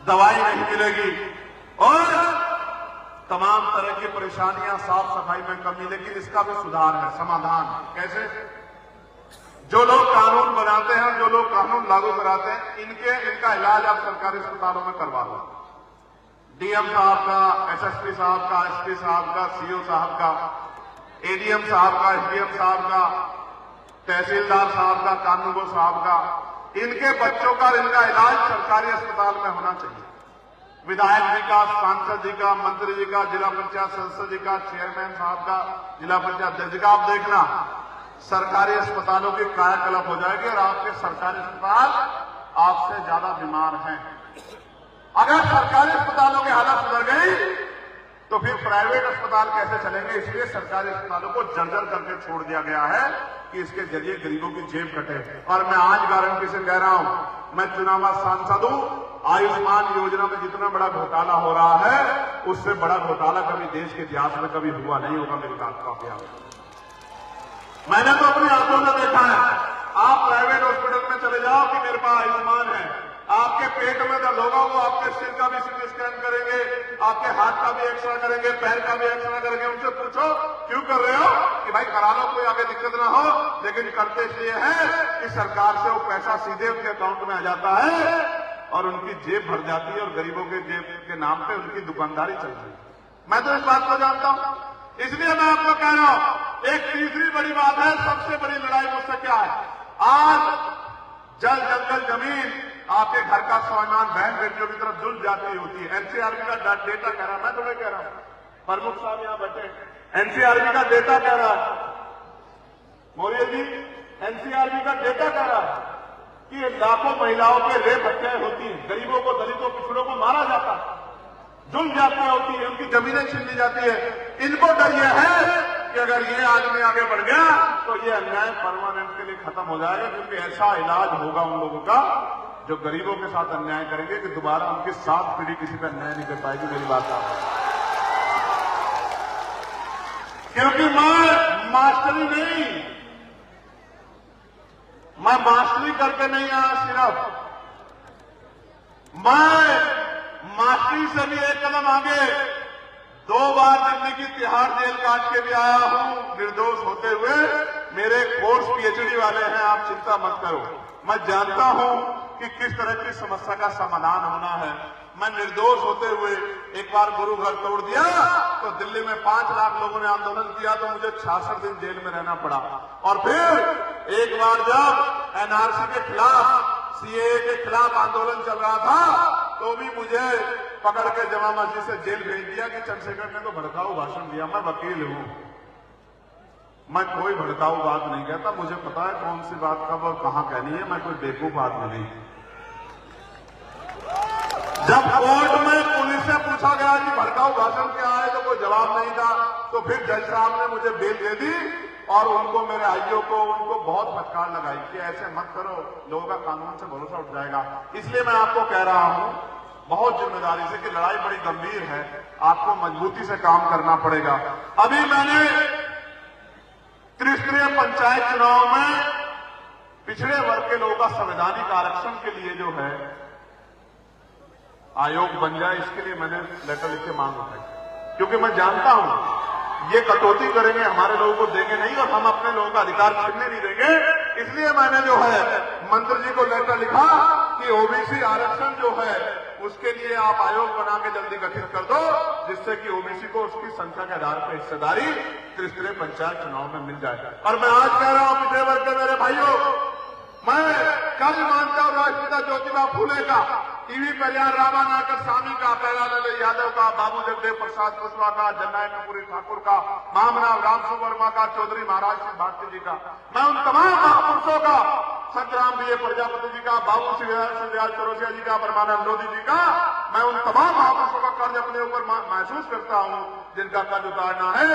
दवाई नहीं मिलेगी, और तमाम तरह की परेशानियां, साफ सफाई में कमी। लेकिन इसका भी सुधार है, समाधान। कैसे? जो लोग कानून बनाते हैं, जो लोग कानून लागू कराते हैं, इनका इलाज आप सरकारी अस्पतालों में करवा लो। डीएम साहब का, एसएसपी साहब का, एसपी साहब का, सीओ साहब का, एडीएम साहब का, एसडीएम साहब का, तहसीलदार साहब का, कानूनगो साहब का, इनके बच्चों का, इनका इलाज सरकारी अस्पताल में होना चाहिए। विधायक जी का, सांसद जी का, मंत्री जी का, जिला पंचायत सदस्य जी का, चेयरमैन साहब का, जिला पंचायत अध्यक्ष का, आप देखना सरकारी अस्पतालों की कायाकल्प हो जाएगी और आपके सरकारी अस्पताल आपसे ज्यादा बीमार हैं। अगर सरकारी अस्पतालों की हालत सुधर गई तो फिर प्राइवेट अस्पताल कैसे चलेंगे? इसलिए सरकारी अस्पतालों को जर्जर करके छोड़ दिया गया है कि इसके जरिए गरीबों की जेब कटे। और मैं आज गारंटी से कह रहा हूं, मैं चुनाव सांसद हूं, आयुष्मान योजना में जितना बड़ा घोटाला हो रहा है उससे बड़ा घोटाला कभी देश के इतिहास में कभी हुआ नहीं होगा। मेरी बात का अभ्यास मैंने तो अपनी आंखों से देखा है। आप प्राइवेट हॉस्पिटल में चले जाओ कि मेरे पास आयुष्मान है, आपके पेट में दर्द होगा, वो आपके सिर का भी सीटी स्कैन करेंगे, आपके हाथ का भी एक्सरे करेंगे, पैर का भी एक्सरे करेंगे। उनसे पूछो क्यों कर रहे हो? कि भाई करा लो, कोई आगे दिक्कत ना हो। लेकिन करते इसलिए है कि सरकार से वो पैसा सीधे उनके अकाउंट में आ जाता है और उनकी जेब भर जाती है और गरीबों के जेब के नाम पे उनकी दुकानदारी चल रही है। मैं तो इस बात को जानता हूं, इसलिए मैं आपको कह रहा हूं। एक तीसरी बड़ी बात है, सबसे बड़ी लड़ाई मुझसे क्या है? आज जल जंगल जमीन आपके घर का स्वाभिमान बहन बेटियों की तरफ जुल जाती होती है। एनसीआरबी का डेटा कह रहा है, मैं तुम्हें कह रहा हूं, प्रमुख साहब यहां बैठे, एनसीआरबी का डेटा कह रहा है, मौर्य जी एनसीआरबी का डेटा कह रहा है कि लाखों महिलाओं के रेप हत्याएं होती हैं, गरीबों को, दलितों, पिछड़ों को मारा जाता है, जुल जाती होती है, उनकी जमीनें छीन ली जाती है। इनको डर यह है कि अगर ये आदमी आगे बढ़ गया तो ये अन्याय परमानेंट के लिए खत्म हो जाएगा, क्योंकि ऐसा इलाज होगा उन लोगों का जो गरीबों के साथ अन्याय करेंगे कि दोबारा उनकी 7 पीढ़ी किसी पर अन्याय नहीं कर पाएगी। मेरी बात आप, क्योंकि मैं मास्टरी करके नहीं आया, सिर्फ मैं मास्टरी से भी एक कदम आगे 2 बार दिल्ली की तिहाड़ जेल काट के भी आया हूं निर्दोष होते हुए। मेरे कोर्स पीएचडी वाले हैं, आप चिंता मत करो। मैं जानता हूं कि किस तरह की समस्या का समाधान होना है। मैं निर्दोष होते हुए एक बार गुरु घर तोड़ दिया तो दिल्ली में 5 लाख लोगों ने आंदोलन किया तो मुझे 66 दिन जेल में रहना पड़ा। और फिर एक बार जब एनआरसी के खिलाफ, सीएए के खिलाफ आंदोलन चल रहा था तो भी मुझे पकड़ के जमा मस्जिद से जेल भेज दिया कि चंद्रशेखर ने तो भड़काऊ भाषण दिया। मैं वकील हूं, मैं कोई भड़काऊ बात नहीं कहता, मुझे पता है कौन सी बात कब और कहां कहनी है, मैं कोई बेवकूफ आदमी नहीं। जब कोर्ट में पुलिस से पूछा गया कि भड़काऊ भाषण क्या है तो कोई जवाब नहीं था, तो फिर जज साहब ने मुझे बेल दे दी और उनको, मेरे आईओ को, उनको बहुत फटकार लगाई कि ऐसे मत करो, लोगों का कानून से भरोसा उठ जाएगा। इसलिए मैं आपको कह रहा हूं बहुत जिम्मेदारी से कि लड़ाई बड़ी गंभीर है, आपको मजबूती से काम करना पड़ेगा। अभी मैंने त्रिस्तरीय पंचायत चुनाव में पिछड़े वर्ग के लोगों का संवैधानिक आरक्षण के लिए जो है आयोग बन जाए, इसके लिए मैंने लेटर लिख के मांग उठाई, क्योंकि मैं जानता हूं ये कटौती करेंगे, हमारे लोगों को देंगे नहीं और हम अपने लोगों का अधिकार छीनने नहीं देंगे। इसलिए मैंने जो है मंत्री जी को लेटर लिखा कि ओबीसी आरक्षण जो है उसके लिए आप आयोग बना के जल्दी गठित कर दो, जिससे कि ओबीसी को उसकी संख्या के आधार पर हिस्सेदारी त्रिस्तरीय पंचायत चुनाव में मिल जाए। और मैं आज कह रहा हूं पिछड़े वर्ग के मेरे भाइयों, मैं कल मानता हूं राष्ट्रपिता ज्योतिबा फूले का, टीवी परिवार रामानायकर स्वामी का, प्यारेलाल यादव का, बाबू जगदेव प्रसाद कुशवाहा का, जननायक कर्पूरी ठाकुर का, महामना रामसु वर्मा का, चौधरी महाराज सिंह भारती जी का, मैं उन तमाम महापुरुषों का, संग्राम बीए प्रजापति जी का, बाबू सिंह चौरसिया जी का, परमानंद लोधी जी का, मैं उन तमाम महापुरुषों का कर्ज अपने ऊपर महसूस करता हूं जिनका कर्ज उतारना है।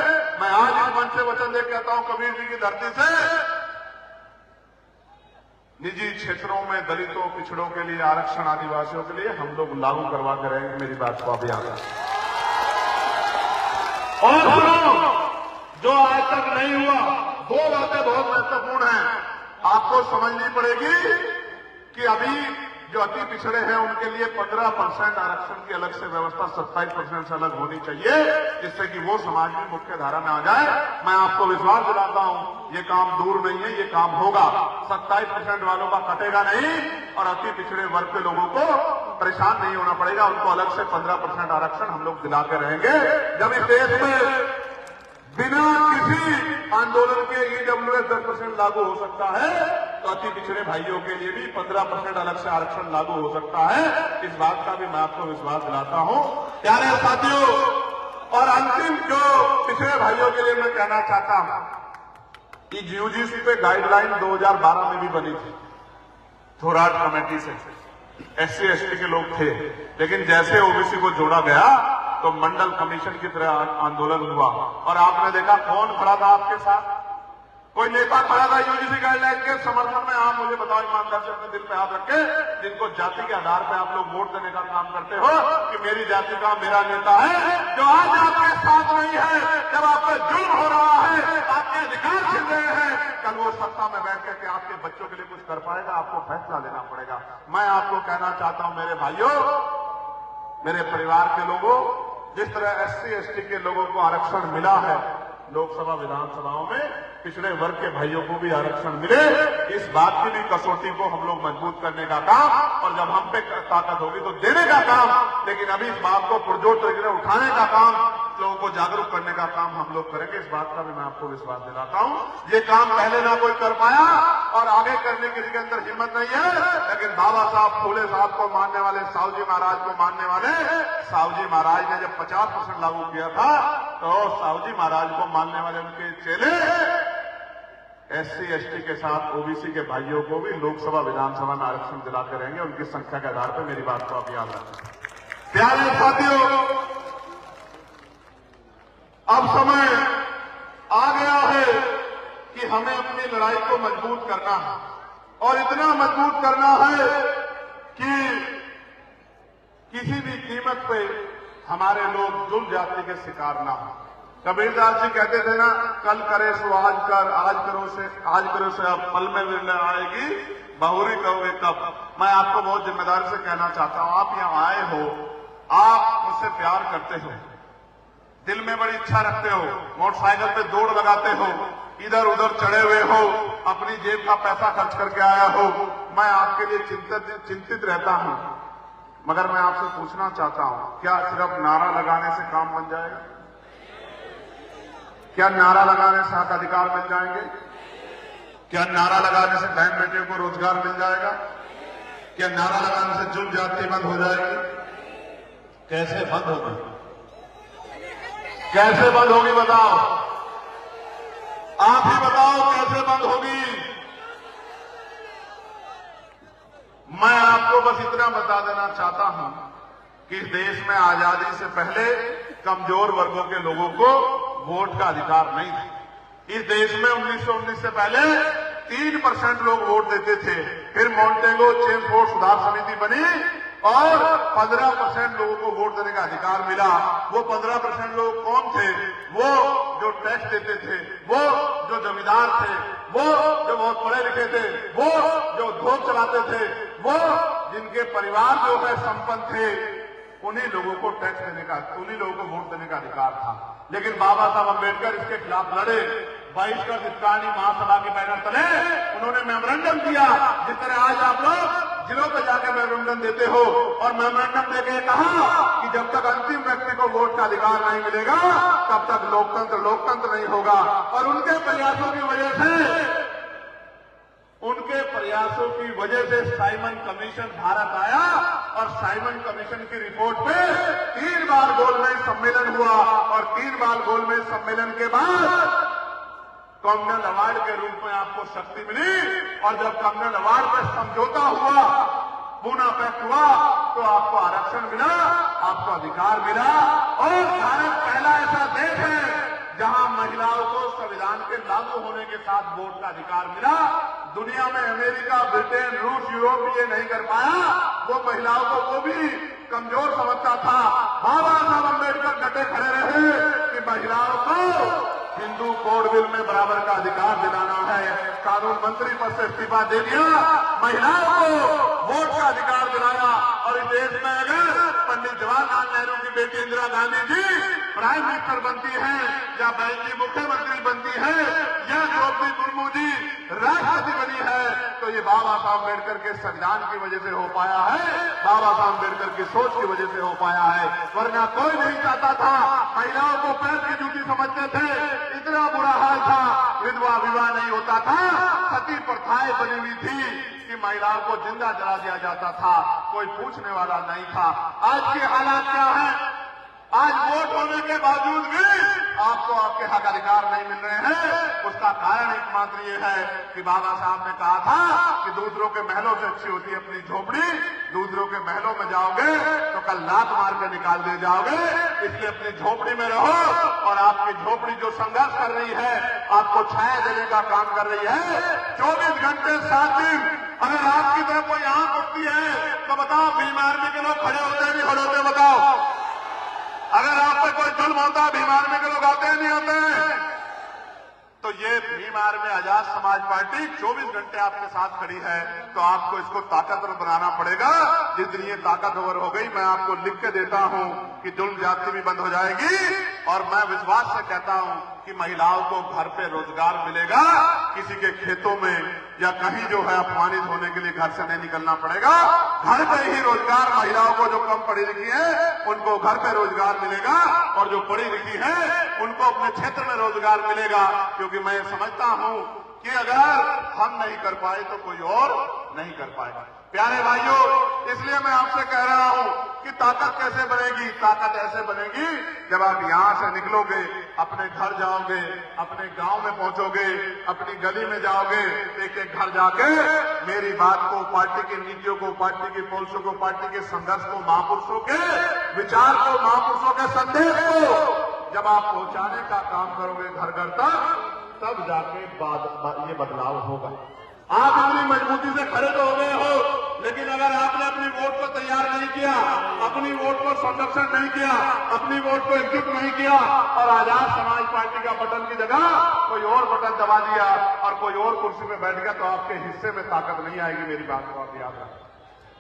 मैं आज इस मंच से वचन दे कहता हूं कबीर जी की धरती से, निजी क्षेत्रों में दलितों, पिछड़ों के लिए आरक्षण, आदिवासियों के लिए हम लोग लागू करवा के रहेंगे। मेरी बात को अभी आगे और सुनो, जो आज तक नहीं हुआ, 2 बातें बहुत महत्वपूर्ण हैं, आपको समझनी पड़ेगी कि अभी जो अति पिछड़े हैं उनके लिए 15% आरक्षण की अलग से व्यवस्था 27% से अलग होनी चाहिए, जिससे कि वो समाज की मुख्य धारा में आ जाए। मैं आपको विश्वास दिलाता हूं ये काम दूर नहीं है, ये काम होगा। 27% वालों का कटेगा नहीं और अति पिछड़े वर्ग के लोगों को परेशान नहीं होना पड़ेगा, उनको अलग से 15% आरक्षण हम लोग दिलाते रहेंगे। जब इस देश में बिना किसी आंदोलन के ईडब्ल्यूएस 10% लागू हो सकता है, तो अति पिछड़े भाइयों के लिए भी 15% अलग से आरक्षण लागू हो सकता है। इस बात का भी मैं आपको विश्वास दिलाता हूं प्यारे साथियों। और अंतिम जो पिछड़े भाइयों के लिए मैं कहना चाहता हूं कि यूजीसी पे गाइडलाइन 2012 में भी बनी थी, थोराट कमेटी से SC ST के लोग थे, लेकिन जैसे ओबीसी को जोड़ा गया तो मंडल कमीशन की तरह आंदोलन हुआ और आपने देखा कौन खड़ा था आपके साथ। कोई नेता खड़ा था यूजीसी गाइडलाइन के समर्थन में। आप मुझे बताओ ईमानदार से, अपने दिल पे हाथ रखे, जिनको जाति के आधार पे आप लोग वोट देने का काम करते हो कि मेरी जाति का मेरा नेता है, जो आज आपके साथ नहीं है, जब आप पे जुल्म हो रहा है, आपके अधिकार छिन रहे हैं, कल वो सत्ता में बैठ करके आपके बच्चों के लिए कुछ कर पाएगा? आपको फैसला लेना पड़ेगा। मैं आपको कहना चाहता हूं मेरे भाइयों, मेरे परिवार के लोगों, जिस तरह SC ST के लोगों को आरक्षण मिला है लोकसभा विधानसभाओं में, पिछड़े वर्ग के भाइयों को भी आरक्षण मिले, इस बात की भी कसौटी को हम लोग मजबूत करने का काम, और जब हम पे ताकत होगी तो देने का काम, लेकिन अभी इस बात को पुरजोर तरीके से उठाने का काम, लोगों को जागरूक करने का काम हम लोग करेंगे। इस बात का भी मैं आपको विश्वास दिलाता हूं। ये काम पहले ना कोई कर पाया और आगे करने किसी के अंदर हिम्मत नहीं है, लेकिन बाबा साहब फूले साहब को मानने वाले, साहूजी महाराज को मानने वाले साहूजी महाराज ने जब 50% लागू किया था, तो साहूजी महाराज को मानने वाले उनके चेले SC ST के साथ OBC के भाइयों को भी लोकसभा विधानसभा में आरक्षण दिलाते रहेंगे, उनकी संख्या के आधार पर। मेरी बात को आप याद रखें। प्यारे साथियों, अब समय आ गया है कि हमें अपनी लड़ाई को मजबूत करना है, और इतना मजबूत करना है कि किसी भी कीमत पे हमारे लोग जुल्म जाति के शिकार ना हो। कबीरदास जी कहते थे ना, कल करे सो आज कर, आज करो से अब पल में निर्णय आएगी, बहुरी कहोगे कब। मैं आपको बहुत जिम्मेदारी से कहना चाहता हूं, आप यहां आए हो, आप मुझसे प्यार करते हो, दिल में बड़ी इच्छा रखते हो, मोटरसाइकिल पे दौड़ लगाते हो, इधर उधर चढ़े हुए हो, अपनी जेब का पैसा खर्च करके आया हो। मैं आपके लिए चिंतित रहता हूं, मगर मैं आपसे पूछना चाहता हूं, क्या सिर्फ नारा लगाने से काम बन जाएगा? क्या नारा लगाने से हक अधिकार मिल जाएंगे? क्या नारा लगाने से बहन बेटियों को रोजगार मिल जाएगा? क्या नारा लगाने से जुल्म जाति बंद हो जाएगी? कैसे बंद होगी? कैसे बंद होगी बताओ? आप ही बताओ कैसे बंद होगी? मैं आपको बस इतना बता देना चाहता हूं कि इस देश में आजादी से पहले कमजोर वर्गों के लोगों को वोट का अधिकार नहीं था। इस देश में 1919 से पहले 3% लोग वोट देते थे, फिर मॉन्टेगो चेम्सफोर्ड सुधार समिति बनी और 15% लोगों को वोट देने का अधिकार मिला। वो 15% लोग कौन थे? वो जो टैक्स देते थे, वो जो जमींदार थे, वो जो बहुत पढ़े लिखे थे, वो जो उद्योग चलाते थे, वो जिनके परिवार जो है संपन्न थे, उन्हीं लोगों को टैक्स देने का, उन्हीं लोगों को वोट देने का अधिकार था। लेकिन बाबा साहब अम्बेडकर इसके खिलाफ लड़े। 22 का हिंदुस्तानी महासभा के बैनर तले उन्होंने मेमोरेंडम दिया, जिस तरह आज आप लोग जिलों पर जाकर मेमोरेंडम देते हो, और मेमोरेंडम देके कहा कि जब तक अंतिम व्यक्ति को वोट का अधिकार नहीं मिलेगा, तब तक लोकतंत्र नहीं होगा। और उनके प्रयासों की वजह से साइमन कमीशन भारत आया, और साइमन कमीशन की रिपोर्ट पे 3 बार गोलमेज सम्मेलन हुआ, और 3 बार गोलमेज सम्मेलन के बाद कॉमनवेल्थ अवार्ड के रूप में आपको शक्ति मिली। और जब कॉमनवेल्थ अवार्ड पर समझौता हुआ, पूना पैक्ट हुआ, तो आपको आरक्षण मिला, आपको अधिकार मिला। और भारत पहला ऐसा देश है जहां महिलाओं को संविधान के लागू होने के साथ वोट का अधिकार मिला। दुनिया में अमेरिका, ब्रिटेन, रूस, यूरोप ये नहीं कर पाया। वो महिलाओं को वो भी कमजोर समझता था। बाबा साहब अम्बेडकर डटे खड़े रहे कि महिलाओं को हिंदू कोड बिल में बराबर का अधिकार दिलाना है। कानून मंत्री पद से इस्तीफा दे दिया, महिलाओं को वोट का अधिकार दिलाया। और इस देश में अगर पंडित जवाहरलाल नेहरू की बेटी इंदिरा गांधी जी प्राइम मिनिस्टर बनती है, या बैंक की मुख्यमंत्री बनती है, या द्रौपदी मुर्मू जी राष्ट्रपति बनी है, तो ये बाबा साहब अम्बेडकर के संविधान की वजह से हो पाया है, बाबा साहब अम्बेडकर की सोच की वजह से हो पाया है। वरना कोई नहीं चाहता था। महिलाओं को पैर की जूती समझते थे, इतना बुरा हाल था, विधवा विवाह नहीं होता था, सती प्रथाएं बनी हुई थी कि महिलाओं को जिंदा जला दिया जाता था, कोई पूछने वाला नहीं था। आज के हालात क्या है? आज वोट होने के बावजूद भी आपको आपके हक अधिकार नहीं मिल रहे हैं। उसका कारण एकमात्र ये है कि बाबा साहब ने कहा था कि दूसरों के महलों से अच्छी होती है अपनी झोपड़ी। दूसरों के महलों में जाओगे तो कल लात मार के निकाल दिए जाओगे, इसलिए अपनी झोपड़ी में रहो। और आपकी झोपड़ी जो संघर्ष कर रही है, आपको छाया देने का काम कर रही है 24 घंटे 7 दिन। अगर आपकी तरफ कोई आंख उठती है तो बताओ, भीम आर्मी के लोग खड़े होते हैं नहीं खड़े होते, बताओ। अगर आप पर कोई जुल्म होता है, भीम आर्मी के लोग आते हैं नहीं होते हैं? तो ये भीम आर्मी आजाद समाज पार्टी 24 घंटे आपके साथ खड़ी है, तो आपको इसको ताकतवर बनाना पड़ेगा। जिस दिन ये ताकतवर हो गई, मैं आपको लिख के देता हूं कि जुल्म ज्यादती भी बंद हो जाएगी। और मैं विश्वास से कहता हूं कि महिलाओं को घर पे रोजगार मिलेगा, किसी के खेतों में या कहीं जो है अपमानित होने के लिए घर से नहीं निकलना पड़ेगा। घर पे ही रोजगार, महिलाओं को जो कम पढ़ी लिखी है उनको घर पे रोजगार मिलेगा, और जो पढ़ी लिखी है उनको अपने क्षेत्र में रोजगार मिलेगा। क्योंकि मैं समझता हूं कि अगर हम नहीं कर पाए तो कोई और नहीं कर पाएगा। प्यारे भाइयों, इसलिए मैं आपसे कह रहा हूं कि ताकत कैसे बनेगी? ताकत ऐसे बनेगी जब आप यहां से निकलोगे, अपने घर जाओगे, अपने गांव में पहुंचोगे, अपनी गली में जाओगे, एक एक घर जाके मेरी बात को, पार्टी की नीतियों को, पार्टी की पॉलिसियों को, पार्टी के संघर्ष को, महापुरुषों के विचार को, महापुरुषों के संदेश को जब आप पहुंचाने का काम करोगे घर घर तक, तब जाके ये बदलाव होगा। आप इतनी मजबूती से खड़े तो हो गए हो, लेकिन अगर आपने अपनी वोट को तैयार नहीं किया, अपनी वोट को संरक्षण नहीं किया, अपनी वोट को एकजुट नहीं किया और आजाद समाज पार्टी का बटन की जगह कोई और बटन दबा दिया और कोई और कुर्सी में बैठ गया, तो आपके हिस्से में ताकत नहीं आएगी। मेरी बात को आप याद रखें।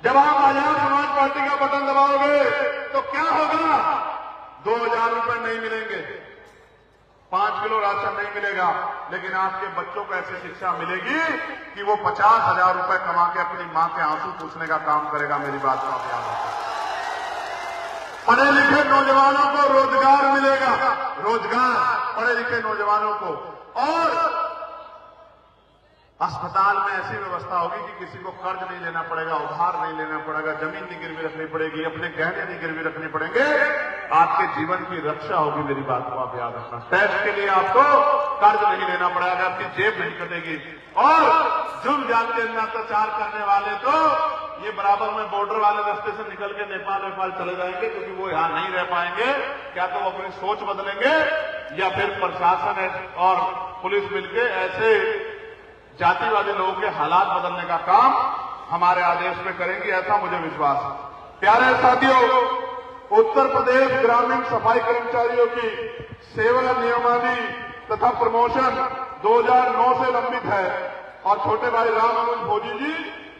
जब आप आजाद समाज पार्टी का बटन दबाओगे तो क्या होगा? 2000 रुपए नहीं मिलेंगे, 5 किलो राशन नहीं मिलेगा, लेकिन आपके बच्चों को ऐसी शिक्षा मिलेगी कि वो 50,000 रुपए कमा के अपनी मां के आंसू पूछने का काम करेगा। मेरी बात को आप याद रखें। पढ़े लिखे नौजवानों को रोजगार मिलेगा, रोजगार पढ़े लिखे नौजवानों को। और अस्पताल में ऐसी व्यवस्था होगी कि किसी को कर्ज नहीं लेना पड़ेगा, उधार नहीं लेना पड़ेगा, जमीन नहीं गिरवी रखनी पड़ेगी, अपने गहने नहीं गिरवी रखने पड़ेंगे। आपके जीवन की रक्षा होगी। मेरी बात को आप याद रखना। टैक्स के लिए आपको कर्ज नहीं लेना पड़ेगा, आपकी जेब नहीं कटेगी। और जुल्म जात के अत्याचार करने वाले तो ये बराबर में बॉर्डर वाले रास्ते से निकल के नेपाल चले जाएंगे, क्योंकि वो यहां नहीं रह पाएंगे। क्या तो वो अपनी सोच बदलेंगे, या फिर प्रशासन और पुलिस मिलकर ऐसे जातिवादी लोगों के हालात बदलने का काम हमारे आदेश में करेंगे, ऐसा मुझे विश्वास है। प्यारे साथियों, उत्तर प्रदेश ग्रामीण सफाई कर्मचारियों की सेवा नियमावली तथा प्रमोशन 2009 से लंबित है, और छोटे भाई राम मनोज भोजी जी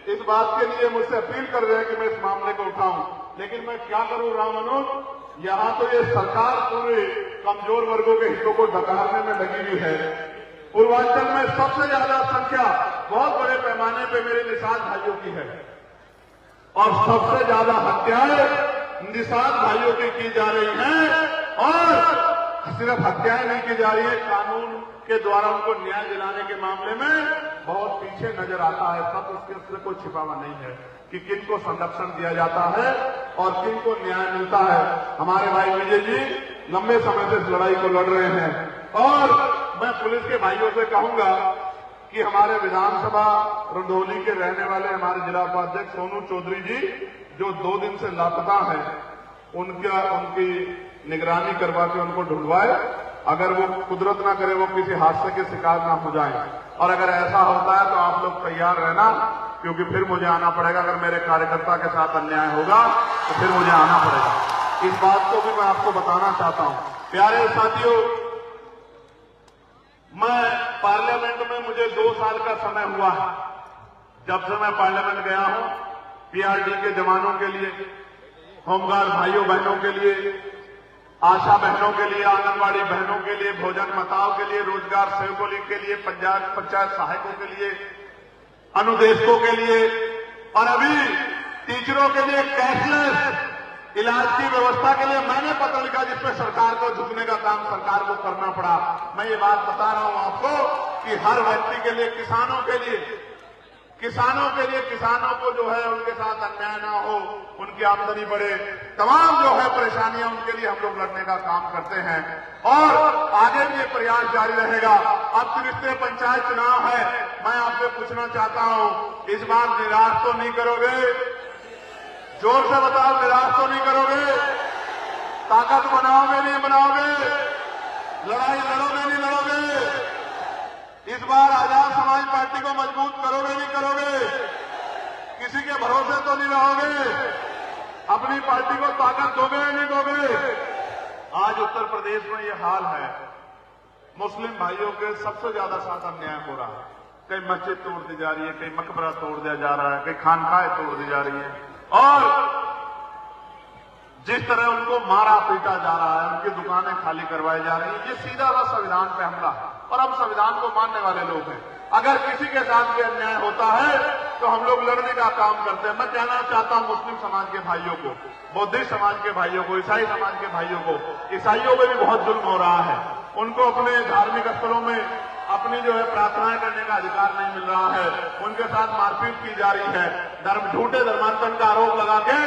इस बात के लिए मुझसे अपील कर रहे हैं कि मैं इस मामले को उठाऊं। लेकिन मैं क्या करूं राम मनोज, यहां तो ये सरकार पूरे कमजोर वर्गों के हितों को डकारने में लगी हुई है। पूर्वांचल में सबसे ज्यादा संख्या बहुत बड़े पैमाने पे मेरे निषाद भाइयों की है, और सबसे ज्यादा हत्याएं निषाद भाइयों की जा रही हैं। और सिर्फ हत्याएं नहीं की जा रही है, कानून के द्वारा उनको न्याय दिलाने के मामले में बहुत पीछे नजर आता है। सब उसके कोई छिपावा नहीं है कि किन को संरक्षण दिया जाता है और किन को न्याय मिलता है। हमारे भाई विजय जी लंबे समय से इस लड़ाई को लड़ रहे हैं, और मैं पुलिस के भाइयों से कहूंगा कि हमारे विधानसभा रंधौली के रहने वाले हमारे जिला उपाध्यक्ष सोनू चौधरी जी, जो 2 दिन से लापता हैं, उनकी निगरानी करवा के उनको ढूंढवाए। अगर वो कुदरत ना करे वो किसी हादसे के शिकार ना हो जाए, और अगर ऐसा होता है तो आप लोग तैयार रहना, क्योंकि फिर मुझे आना पड़ेगा। अगर मेरे कार्यकर्ता के साथ अन्याय होगा तो फिर मुझे आना पड़ेगा। इस बात को भी मैं आपको बताना चाहता हूं। प्यारे साथियों, मैं पार्लियामेंट में मुझे 2 साल का समय हुआ है। जब से मैं पार्लियामेंट गया हूं, पीआरडी के जवानों के लिए, होमगार्ड भाइयों बहनों के लिए, आशा बहनों के लिए, आंगनबाड़ी बहनों के लिए, भोजन माताओं के लिए, रोजगार सेवकों के लिए, पंचायत सहायकों के लिए, अनुदेशकों के लिए, और अभी टीचरों के लिए कैशलेस इलाज की व्यवस्था के लिए मैंने पत्र लिखा, जिसपे सरकार को झुकने का काम सरकार को करना पड़ा। मैं ये बात बता रहा हूं आपको कि हर व्यक्ति के लिए, किसानों के लिए किसानों के लिए, किसानों को जो है उनके साथ अन्याय ना हो, उनकी आमदनी बढ़े, तमाम जो है परेशानियां उनके लिए हम लोग लड़ने का काम करते हैं और आगे भी ये प्रयास जारी रहेगा। अब तीसरे पंचायत चुनाव है, मैं आपसे पूछना चाहता हूं, इस बार निराश तो नहीं करोगे? जोर से बताओ, निराश तो नहीं करोगे? ताकत बनाओगे नहीं बनाओगे? लड़ाई लड़ोगे नहीं लड़ोगे? इस बार आजाद समाज पार्टी को मजबूत करोगे नहीं करोगे? किसी के भरोसे तो नहीं रहोगे? अपनी पार्टी को ताकत दोगे या नहीं दोगे? आज उत्तर प्रदेश में ये हाल है, मुस्लिम भाइयों के सबसे ज्यादा साथ अन्याय हो रहा है। कहीं मस्जिद तोड़ दी जा रही है, कहीं मकबरा तोड़ दिया जा रहा है, कहीं खानकाहें तोड़ दी जा रही है और जिस तरह उनको मारा पीटा जा रहा है, उनकी दुकानें खाली करवाई जा रही है, ये सीधा सा संविधान पे हमला है और हम संविधान को मानने वाले लोग हैं। अगर किसी के साथ भी अन्याय होता है तो हम लोग लड़ने का काम करते हैं। मैं कहना चाहता हूं मुस्लिम समाज के भाइयों को, बौद्धिस्ट समाज के भाइयों को, ईसाई समाज के भाइयों को, ईसाइयों में भी बहुत जुल्म हो रहा है। उनको अपने धार्मिक स्थलों में अपनी जो है प्रार्थनाएं करने का अधिकार नहीं मिल रहा है, उनके साथ मारपीट की जा रही है, झूठे धर्मांतरण का आरोप लगा के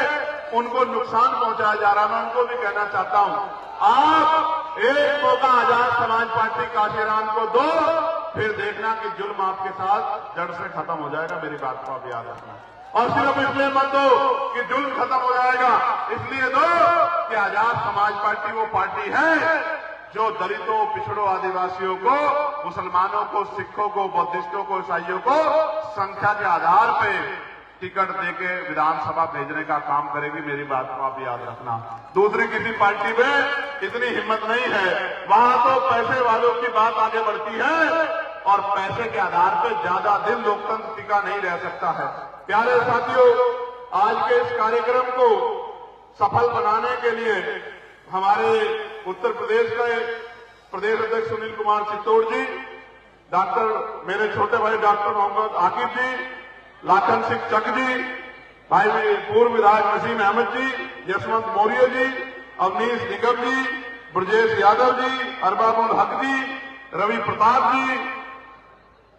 उनको नुकसान पहुंचाया जा रहा है। मैं उनको भी कहना चाहता हूं, आप एक मौका आजाद समाज पार्टी काशीराम को दो, फिर देखना कि जुल्म आपके साथ जड़ से खत्म हो जाएगा। मेरी बात को आप याद रखना और सिर्फ इसलिए मत दो कि जुल्म खत्म हो जाएगा, इसलिए दो कि आजाद समाज पार्टी वो पार्टी है जो दलितों, पिछड़ों, आदिवासियों को, मुसलमानों को, सिखों को, बौद्धिस्टों को, ईसाइयों को संख्या के आधार पर टिकट देके विधानसभा भेजने का काम करेगी। मेरी बात को आप याद रखना। दूसरी किसी पार्टी में इतनी हिम्मत नहीं है, वहां तो पैसे वालों की बात आगे बढ़ती है और पैसे के आधार पर ज्यादा दिन लोकतंत्र टिका नहीं रह सकता है। प्यारे साथियों, आज के इस कार्यक्रम को सफल बनाने के लिए हमारे उत्तर प्रदेश के प्रदेश अध्यक्ष सुनील कुमार चित्तौड़ जी, मेरे छोटे भाई डॉक्टर मोहम्मद आकिब जी, लाखन सिंह चक जी, भाई पूर्व विधायक नसीम अहमद जी, यशवंत मौर्य जी, अवनीश निगम जी, ब्रजेश यादव जी, अरबाबुल हक जी, रवि प्रताप जी,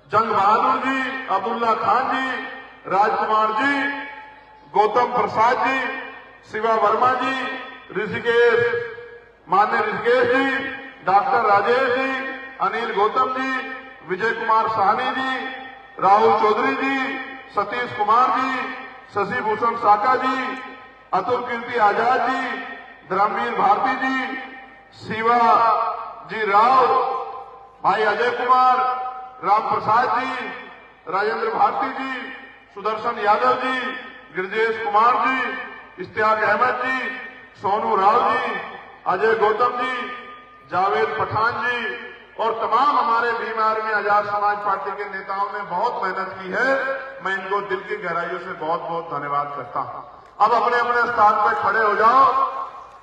जंग बहादुर जी, अब्दुल्ला खान जी, राजकुमार जी, गौतम प्रसाद जी, शिवा वर्मा जी, मान्य ऋषिकेश जी, डॉक्टर राजेश जी, अनिल गौतम जी, विजय कुमार साहनी जी, राहुल चौधरी जी, सतीश कुमार जी, शशि भूषण साका जी, अतुल कीर्ति आजाद जी, धर्मवीर भारती जी, शिवा जी राव, भाई अजय कुमार, राम प्रसाद जी, राजेंद्र भारती जी, सुदर्शन यादव जी, गिरजेश कुमार जी, इश्तियाक अहमद जी, सोनू राव जी, अजय गौतम जी, जावेद पठान जी और तमाम हमारे भीम आर्मी आजाद समाज पार्टी के नेताओं ने बहुत मेहनत की है। मैं इनको दिल की गहराइयों से बहुत बहुत धन्यवाद करता हूं। अब अपने अपने स्थान पर खड़े हो जाओ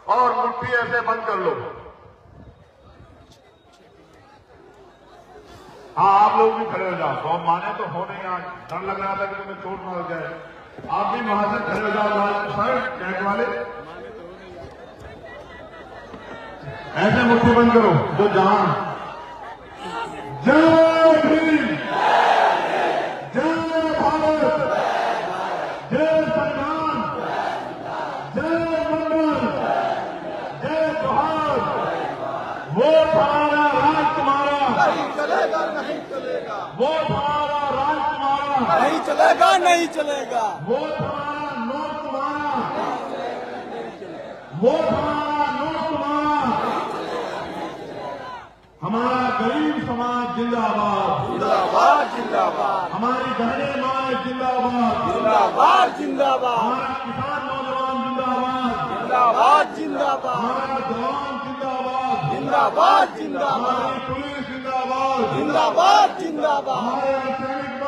और मुट्ठी ऐसे बंद कर लो। हाँ, आप लोग भी खड़े हो जाओ। बहुत माने तो हो नहीं, आज डर लग रहा था कि तुम्हें चोट न लग जाए। आप भी वहां से खड़े हो जाओ सर, टैग वाले ऐसे मुट्ठी बंद करो जो जहां। जय भीम, जय भारत, जय संविधान, जय मंडल, जय जोहार। वोट हमारा, राज तुम्हारा, नहीं चलेगा, नहीं चलेगा। वोट हमारा, राज तुम्हारा, नहीं चलेगा, नहीं चलेगा। वोट हमारा, नोट तुम्हारा, नहीं चलेगा, नहीं चलेगा। वोट हमारा, नोट तुम्हारा। हमारा गरीब समाज जिंदाबाद, जिंदाबाद, जिंदाबाद। हमारी बहनें माए जिंदाबाद, जिंदाबाद, जिंदाबाद। हमारा किसान नौजवान जिंदाबाद, जिंदाबाद, जिंदाबाद। हमारा जवान जिंदाबाद, जिंदाबाद, जिंदाबाद। हमारी पुलिस जिंदाबाद, जिंदाबाद, जिंदाबाद। हमारे सैनिक